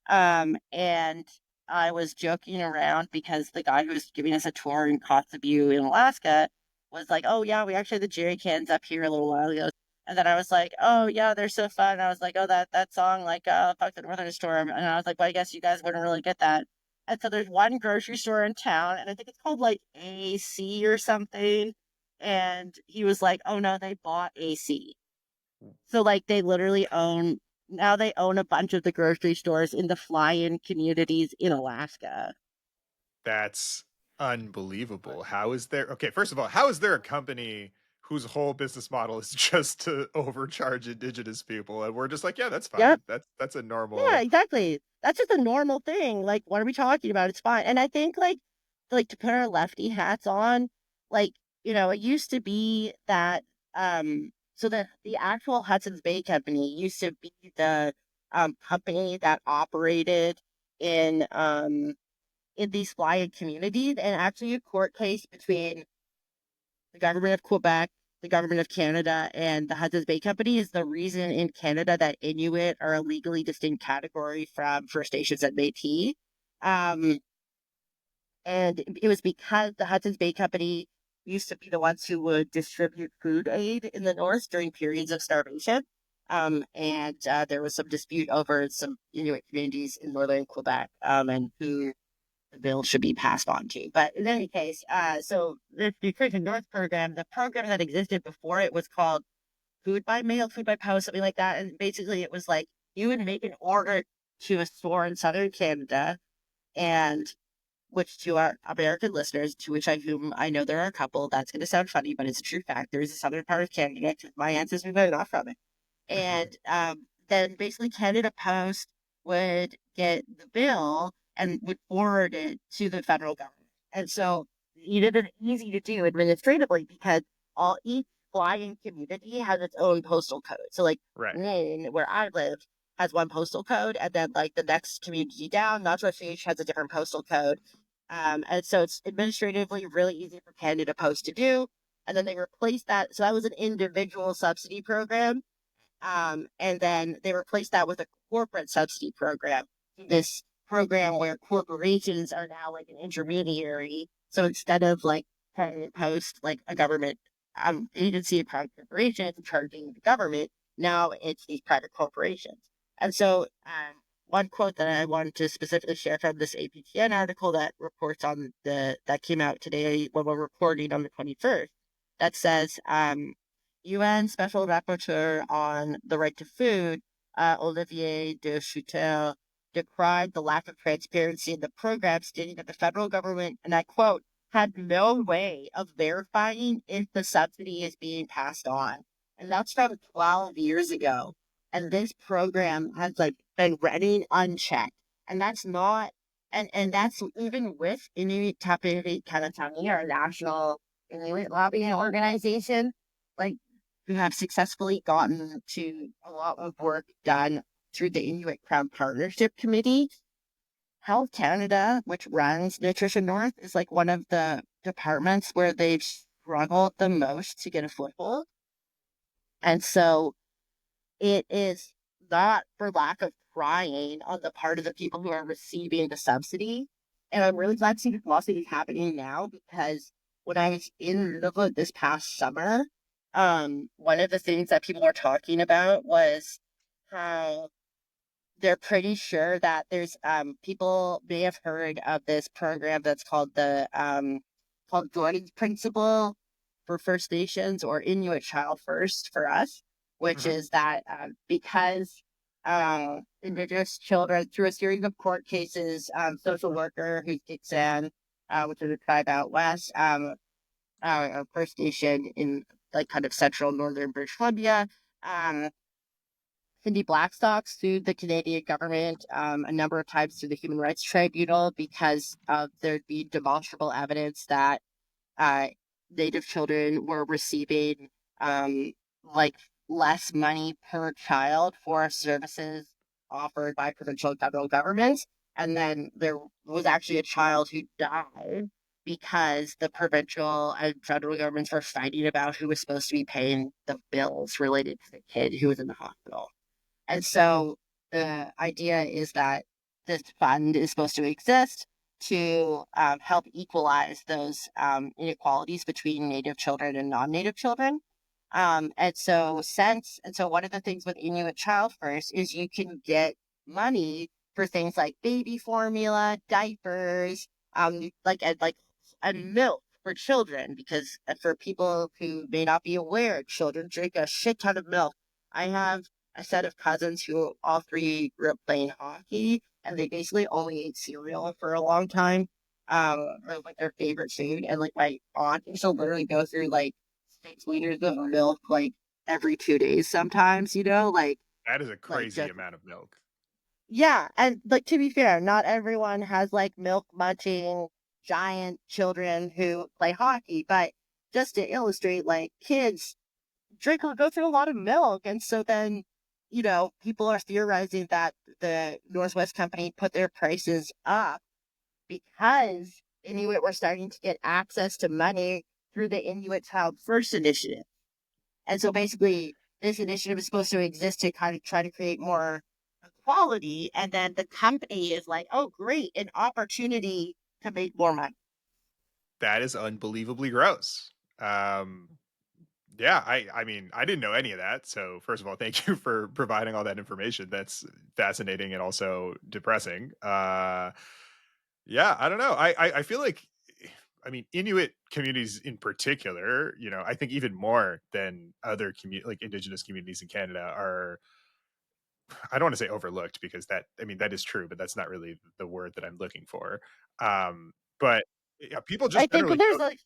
And I was joking around because the guy who was giving us a tour in Kotzebue in Alaska was like, "Oh yeah, we actually had the jerry cans up here a little while ago." And then I was like, "Oh yeah, they're so fun." And I was like, "Oh that song like fuck the northern store." And I was like, "Well, I guess you guys wouldn't really get that." And so there's one grocery store in town, and I think it's called like AC or something. And he was like, "Oh no, they bought AC." So like they literally own now they own a bunch of the grocery stores in the fly-in communities in Alaska. That's unbelievable. How is there okay, first of all, how is there a company whose whole business model is just to overcharge indigenous people? And we're just like, yeah, that's Yep. fine. That's a Yeah, normal. exactly. That's just a normal thing. Like, what are we talking about? It's fine. And I think like to put our lefty hats on, like, it used to be that so the actual Hudson's Bay Company used to be the company that operated in these fly-in communities, and actually a court case between the government of Quebec, the government of Canada, and the Hudson's Bay Company is the reason in Canada that Inuit are a legally distinct category from First Nations and Métis. Um, and it was because the Hudson's Bay Company used to be the ones who would distribute food aid in the North during periods of starvation. And there was some dispute over some Inuit communities in northern Quebec, and who the bill should be passed on to. But in any case, so the Nutrition North program, the program that existed before it was called Food by Mail, Food by Post, something like that. And basically, it was like you would make an order to a store in southern Canada, and which to our American listeners, to which whom I know there are a couple, that's going to sound funny, but it's a true fact. There is a southern part of Canada. My ancestors are not from it. And then basically Canada Post would get the bill and would forward it to the federal government. And so you did it easy to do administratively because each flying community has its own postal code. So like Right. Maine, where I live, has one postal code, and then like the next community down, Notch has a different postal code. And so it's administratively really easy for Canada Post to do. And then they replaced that. So that was an individual subsidy program, and then they replaced that with a corporate subsidy program. This program where corporations are now like an intermediary. So instead of like paying Post like a government agency, a private corporation charging the government, now it's these private corporations. And so one quote that I wanted to specifically share from this APTN article that reports on that came out today when we're recording on the 21st, that says UN Special Rapporteur on the Right to Food, Olivier de Schutter, decried the lack of transparency in the program, stating that the federal government, and I quote, had no way of verifying if the subsidy is being passed on. And that's from 12 years ago. And this program has like been running unchecked. And that's not and that's even with Inuit Tapiri Kanatani, our national Inuit lobbying organization. Like who have successfully gotten to a lot of work done through the Inuit Crown Partnership Committee. Health Canada, which runs Nutrition North, is like one of the departments where they've struggled the most to get a foothold. And so it is not for lack of trying on the part of the people who are receiving the subsidy. And I'm really glad to see the velocity happening now because when I was in Nunavut this past summer, one of the things that people were talking about was how they're pretty sure that there's people may have heard of this program that's called Jordan's Principle for First Nations or Inuit Child First for us, which Hmm. is that because Indigenous children through a series of court cases, social worker who kicks in, which is a tribe out west, a First Nation in like kind of central northern British Columbia, um, Cindy Blackstock sued the Canadian government a number of times through the Human Rights Tribunal because there'd be demonstrable evidence that uh, Native children were receiving um, like less money per child for services offered by provincial and federal governments. And then there was actually a child who died because the provincial and federal governments were fighting about who was supposed to be paying the bills related to the kid who was in the hospital. And so the idea is that this fund is supposed to exist to help equalize those inequalities between Native children and non-Native children. And so one of the things with Inuit Child First is you can get money for things like baby formula, diapers, and milk for children. Because for people who may not be aware, children drink a shit ton of milk. I have a set of cousins who all three grew up playing hockey, and they basically only ate cereal for a long time. Like their favorite food, and like my aunt used to literally go through like 6 liters of milk like every 2 days sometimes, That is a like crazy just amount of milk. yeah. And like to be fair, not everyone has like milk munching giant children who play hockey, but just to illustrate, like kids drink or go through a lot of milk. And so then, people are theorizing that the Northwest Company put their prices up because Inuit were starting to get access to money through the Inuit Child First initiative. And so basically, this initiative is supposed to exist to kind of try to create more equality. And then the company is like, oh, great, an opportunity to make more money. That is unbelievably gross. Um, yeah, I mean, I didn't know any of that. So first of all, thank you for providing all that information. That's fascinating and also depressing. Yeah, I don't know. I feel like, I mean, Inuit communities in particular, I think even more than other like indigenous communities in Canada are, I don't want to say overlooked because I mean, that is true, but that's not really the word that I'm looking for. But yeah, people I just think generally there's don't like,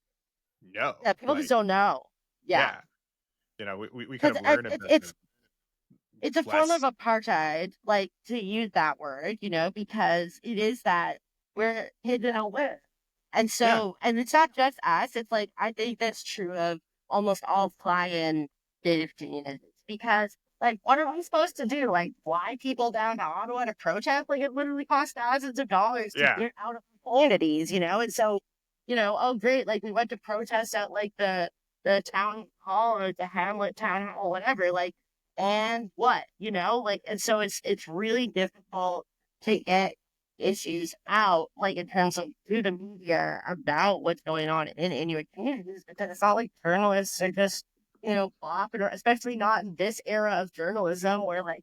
know. yeah, people just Like, don't know. Yeah. yeah, we kind Because of learn about them it's a form of less. apartheid, like to use that word, because it is that we're hidden away. And Yeah, so, and it's not just us, it's like, I think that's true of almost all fly-in Native communities because, like, what are we supposed to do? Like, fly people down to Ottawa to protest? Like, it literally costs thousands of dollars to yeah. get out of communities, And so, oh, great. Like, we went to protest at, like, the town hall or the Hamlet town hall, whatever. Like, and what, like, and so it's really difficult to get issues out, like in terms of through the media about what's going on in Inuit communities, because it's not like journalists are just, flopping, or especially not in this era of journalism where like,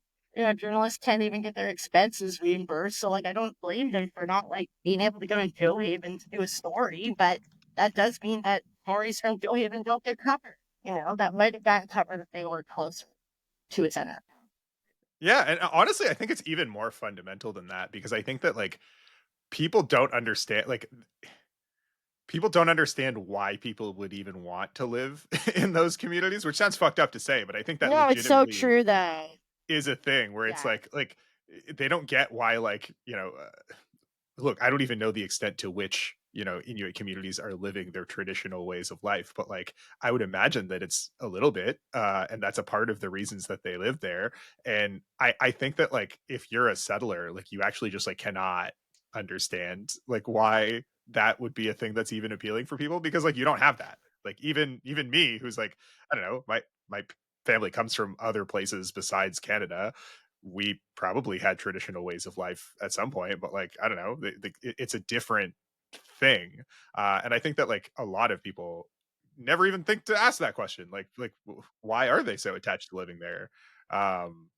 journalists can't even get their expenses reimbursed. So like, I don't blame them for not like being able to go to Joe Haven to do a story, but that does mean that stories from Joe Haven don't get covered. That might have gotten covered if they were closer to a center. Yeah, and honestly, I think it's even more fundamental than that because I think that like people don't understand like people don't understand why people would even want to live in those communities, which sounds fucked up to say, but I think that No, it's so legitimately true though. is a thing where it's Yeah. like they don't get why like, look, I don't even know the extent to which, Inuit communities are living their traditional ways of life, but like I would imagine that it's a little bit, and that's a part of the reasons that they live there. And I think that like if you're a settler, like you actually just like cannot understand like why that would be a thing that's even appealing for people because like you don't have that. Like even me, who's like, I don't know, my family comes from other places besides Canada, we probably had traditional ways of life at some point, but like I don't know, it's a different thing, and I think that like a lot of people never even think to ask that question, why are they so attached to living there? Um,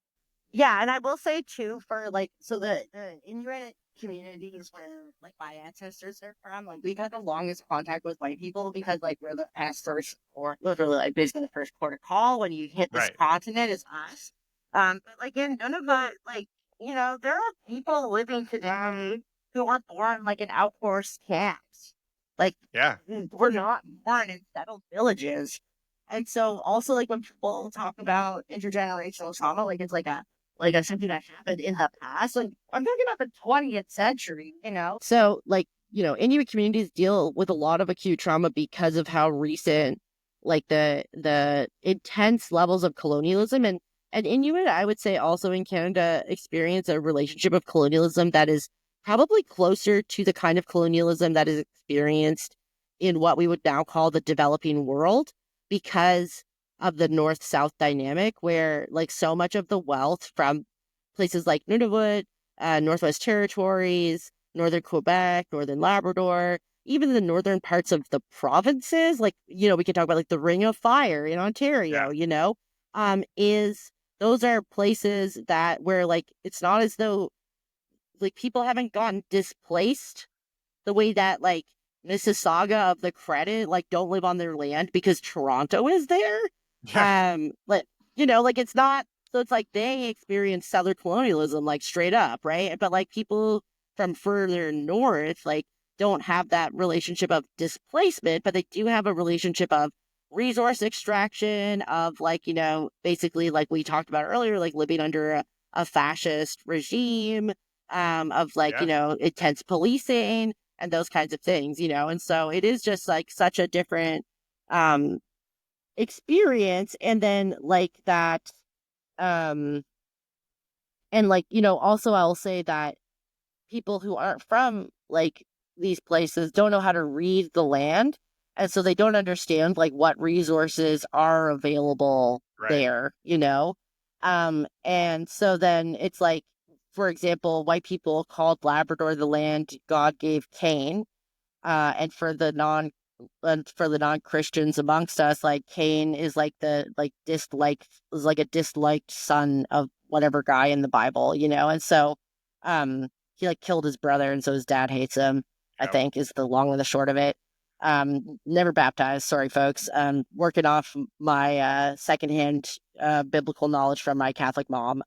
Yeah, and I will say too, for like, so the Inuit communities where like my ancestors are from, like we've had the longest contact with white people because like we're the first, or literally like basically the first port of call when you hit this right? continent is us. But like in none of the like, there are people living today who were born like in outpost camps. Like Yeah, we're not born in settled villages. And so also like when people talk about intergenerational trauma, like it's like a like a something that happened in the past. Like I'm talking about the 20th century, you know. So like, Inuit communities deal with a lot of acute trauma because of how recent like the intense levels of colonialism and Inuit, I would say also in Canada experience a relationship of colonialism that is probably closer to the kind of colonialism that is experienced in what we would now call the developing world because of the north south dynamic where like so much of the wealth from places like Nunavut, Northwest Territories, Northern Quebec, Northern Labrador, even the northern parts of the provinces, like, we can talk about like the Ring of Fire in Yeah. Ontario, is those are places that where like it's not as though like people haven't gotten displaced the way that like Mississauga of the Credit like don't live on their land because Toronto is there. Yeah. Like like it's not so it's like they experience settler colonialism like straight up, right? But like people from further north like don't have that relationship of displacement, but they do have a relationship of resource extraction of like, basically like we talked about earlier, like living under a fascist regime, of like, Yeah. intense policing and those kinds of things, and so it is just like such a different um experience. And then like that, um and like, also I'll say that people who aren't from like these places don't know how to read the land, and so they don't understand like what resources are available Right. there, and so then it's like, for example, white people called Labrador the land God gave Cain, and for the non-Christians amongst us, like Cain is like the like disliked is like a disliked son of whatever guy in the Bible, and so he like killed his brother, and so his dad hates him, I Yep. think is the long and the short of it. Never baptized, sorry folks. Working off my secondhand biblical knowledge from my Catholic mom.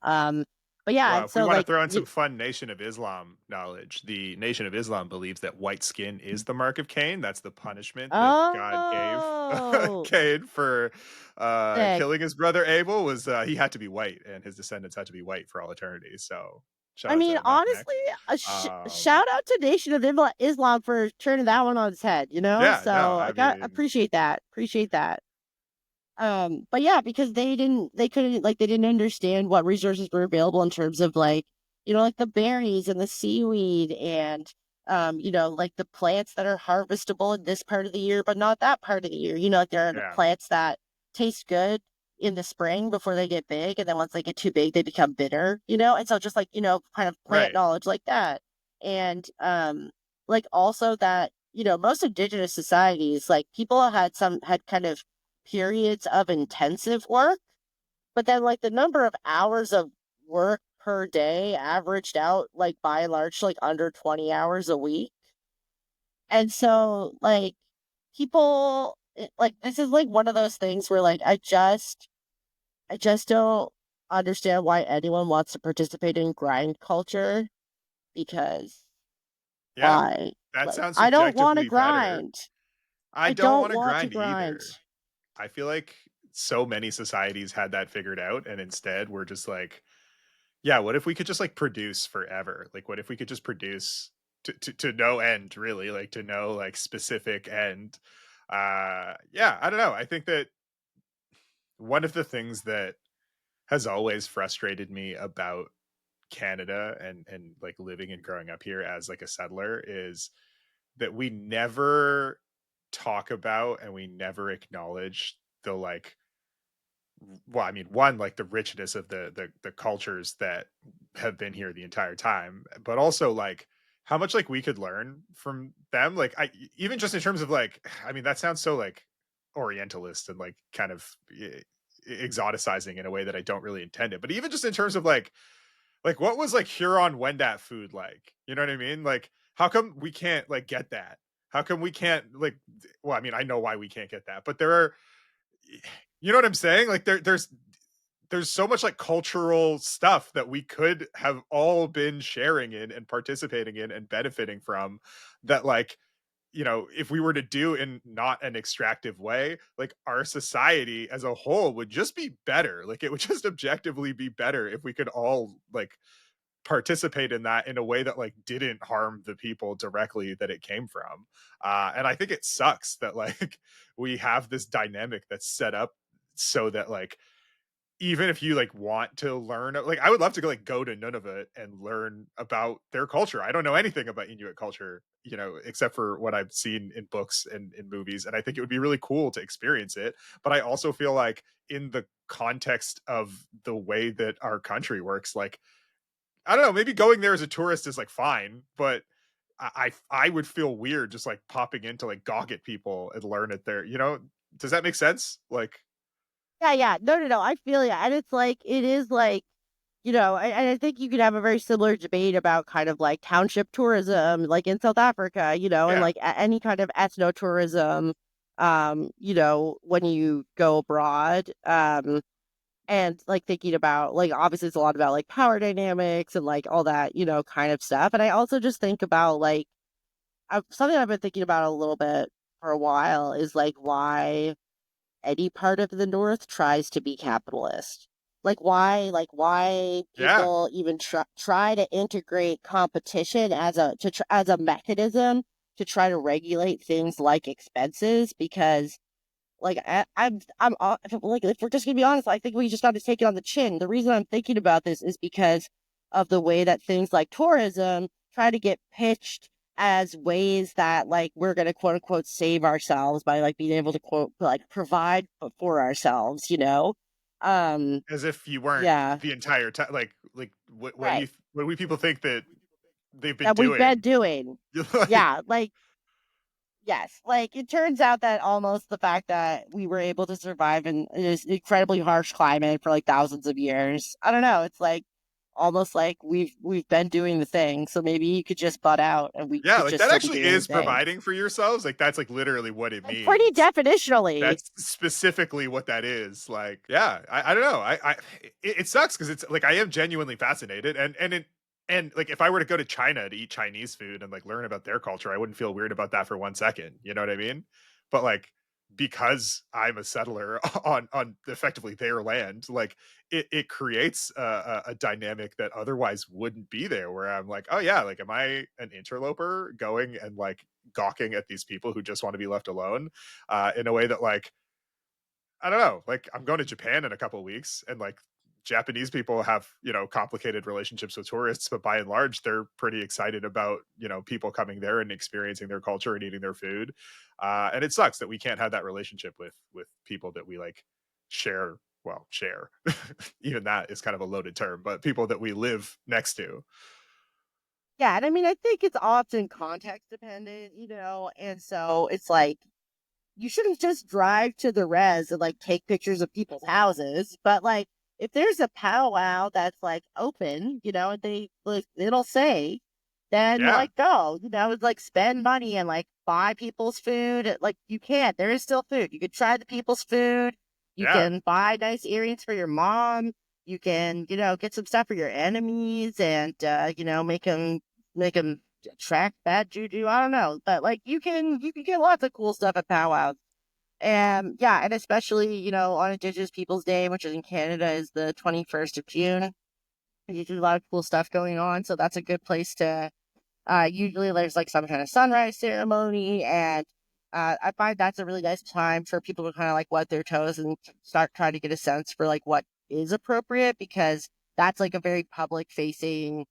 But yeah, Well, if we so want to like throw in some fun Nation of Islam knowledge, the Nation of Islam believes that white skin is the mark of Cain. That's the punishment that God gave oh, Cain for sick. killing his brother Abel. Was he had to be white, and his descendants had to be white for all eternity. So shout I out mean, to Malcolm honestly, X. a Um, shout out to Nation of Islam for turning that one on its head, yeah, no, So I I got mean, appreciate that. Appreciate that. But yeah, because they couldn't like they didn't understand what resources were available in terms of like, like the berries and the seaweed and like the plants that are harvestable in this part of the year, but not that part of the year. Like there are the yeah, plants that taste good in the spring before they get big, and then once they get too big, they become bitter, and so just like, kind of plant right, knowledge like that. And like also that, most indigenous societies, like people had kind of periods of intensive work, but then like the number of hours of work per day averaged out like by and large like under 20 hours a week. And so like like this is like one of those things where like I just don't understand why anyone wants to participate in grind culture because yeah. why? That Like sounds I don't want to subjectively better. grind. I I don't don't want to want to grind grind. either. I feel like so many societies had that figured out, and instead we're just like, yeah, what if we could just like produce forever? Like, what if we could just produce to no end, really, like to no like specific end? Yeah, I don't know. I think that one of the things that has always frustrated me about Canada and like living and growing up here as like a settler is that we never talk about and we never acknowledge the like, well, I mean, one, like the richness of the cultures that have been here the entire time, but also like how much like we could learn from them. Like I even just in terms of like, I mean, that sounds so like orientalist and like kind of exoticizing in a way that I don't really intend it. But even just in terms of like what was like Huron Wendat food like? You know what I mean? Like how come we can't like get that? How come we can't like well, I mean, I know why we can't get that, but there are, you know what I'm saying? Like there's so much like cultural stuff that we could have all been sharing in and participating in and benefiting from that like if we were to do in not an extractive way, like our society as a whole would just be better. Like it would just objectively be better if we could all like participate in that in a way that like didn't harm the people directly that it came from. And I think it sucks that like we have this dynamic that's set up so that like even if you like want to learn, like I would love to go to Nunavut and learn about their culture. I don't know anything about Inuit culture, except for what I've seen in books and in movies. And I think it would be really cool to experience it. But I also feel like in the context of the way that our country works, like I don't know, maybe going there as a tourist is like fine, but I would feel weird just like popping in to like gawk at people and learn it there. Does that make sense? Like, Yeah, yeah. No, no, no. I feel you. And it's like, it is like, I think you could have a very similar debate about kind of like township tourism, like in South Africa, and yeah, like any kind of ethnotourism, when you go abroad. And like thinking about like obviously it's a lot about like power dynamics and like all that, kind of stuff. And I also just think about like something I've been thinking about a little bit for a while is like why any part of the North tries to be capitalist. Like why yeah. people even try to integrate competition as as a mechanism to try to regulate things like expenses because like if we're just gonna be honest, I think we just got to take it on the chin. The reason I'm thinking about this is because of the way that things like tourism try to get pitched as ways that like we're gonna quote unquote save ourselves by like being able to quote like provide for ourselves, Um, As if you weren't yeah, the entire time. Like right. what do we people think that they've been That we've been doing? doing. Like, Yeah, like yes, like it turns out that almost the fact that we were able to survive in this incredibly harsh climate for like thousands of years. I don't know. It's like almost like we've been doing the thing, so maybe you could just butt out and we yeah, could like just that still be actually doing the is thing. providing for yourselves. Like that's like literally what it Pretty means. definitionally. That's specifically what that is. Like, yeah, I don't know. It sucks because it's like I am genuinely fascinated, and like if I were to go to China to eat Chinese food and like learn about their culture, I wouldn't feel weird about that for 1 second. You know what I mean? But like because I'm a settler on effectively their land, like it creates a dynamic that otherwise wouldn't be there. Where I'm like, oh yeah, like am I an interloper going and like gawking at these people who just want to be left alone? In a way that like I don't know, like I'm going to Japan in a couple of weeks, and like Japanese people have complicated relationships with tourists, but by and large they're pretty excited about people coming there and experiencing their culture and eating their food. And it sucks that we can't have that relationship with people that we like share. Well, share. Even that is kind of a loaded term, but people that we live next to. Yeah, and I mean I think it's often context dependent, and so it's like you shouldn't just drive to the res and like take pictures of people's houses, but like if there's a powwow that's like open, and they like it'll say, then Yeah, like go, it's like spend money and like buy people's food. Like you can't, there is still food. You could try the people's food. You yeah, can buy nice earrings for your mom. You can, get some stuff for your enemies and make them attract bad juju. I don't know, but like you can get lots of cool stuff at powwows. And yeah, and especially, on Indigenous Peoples Day, which is in Canada, is the 21st of June. There's usually a lot of cool stuff going on. So that's a good place to, usually there's like some kind of sunrise ceremony. And I find that's a really nice time for people to kind of like wet their toes and start trying to get a sense for like what is appropriate because that's like a very public facing,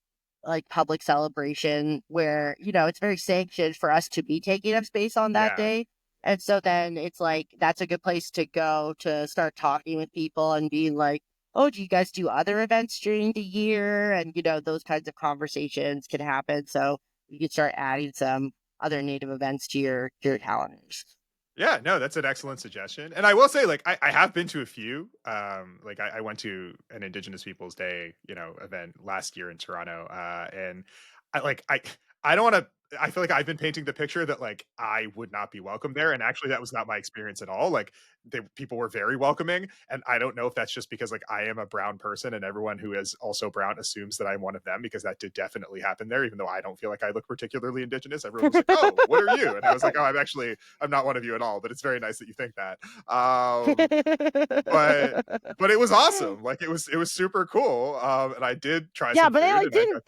like public celebration where, it's very sanctioned for us to be taking up space on that yeah. day. And so then it's like that's a good place to go to start talking with people and being like, oh, do you guys do other events during the year? And, those kinds of conversations can happen. So you can start adding some other native events to your calendars. Yeah, no, that's an excellent suggestion. And I will say, like, I have been to a few. Like I went to an Indigenous Peoples Day, event last year in Toronto. And I like I don't want to. I feel like I've been painting the picture that like I would not be welcome there, and actually that was not my experience at all. Like people were very welcoming, and I don't know if that's just because like I am a brown person, and everyone who is also brown assumes that I'm one of them because that did definitely happen there. Even though I don't feel like I look particularly indigenous, everyone was like, "Oh, what are you?" And I was like, "Oh, I'm not one of you at all." But it's very nice that you think that. But it was awesome. Like it was super cool. And I did try Yeah, some but food, and I got to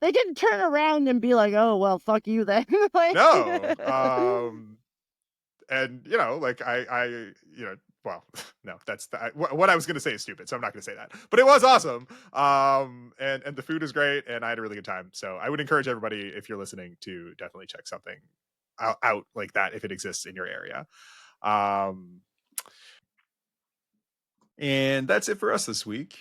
they didn't turn around and be like, "Oh, well, fuck you then." Like no. And like well, no, what I was going to say is stupid, so I'm not going to say that. But it was awesome. And the food is great, and I had a really good time. So I would encourage everybody, if you're listening, to definitely check something out like that if it exists in your area. Um, And that's it for us this week.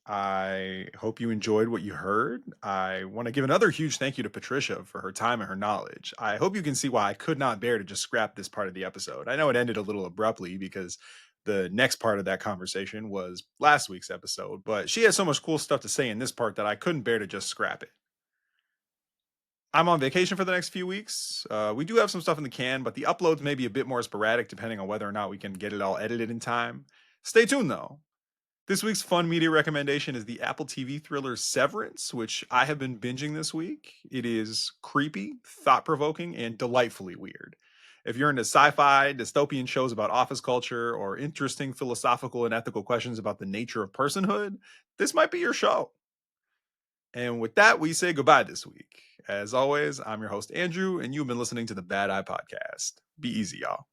I hope you enjoyed what you heard. I want to give another huge thank you to Patricia for her time and her knowledge. I hope you can see why I could not bear to just scrap this part of the episode. I know it ended a little abruptly because the next part of that conversation was last week's episode, but she has so much cool stuff to say in this part that I couldn't bear to just scrap it. I'm on vacation for the next few weeks. We do have some stuff in the can, but the uploads may be a bit more sporadic depending on whether or not we can get it all edited in time. Stay tuned though. This week's fun media recommendation is the Apple TV thriller Severance, which I have been binging this week. It is creepy, thought provoking, and delightfully weird. If you're into sci fi, dystopian shows about office culture, or interesting philosophical and ethical questions about the nature of personhood, this might be your show. And with that, we say goodbye this week. As always, I'm your host, Andrew, and you've been listening to the Bad Eye Podcast. Be easy, y'all.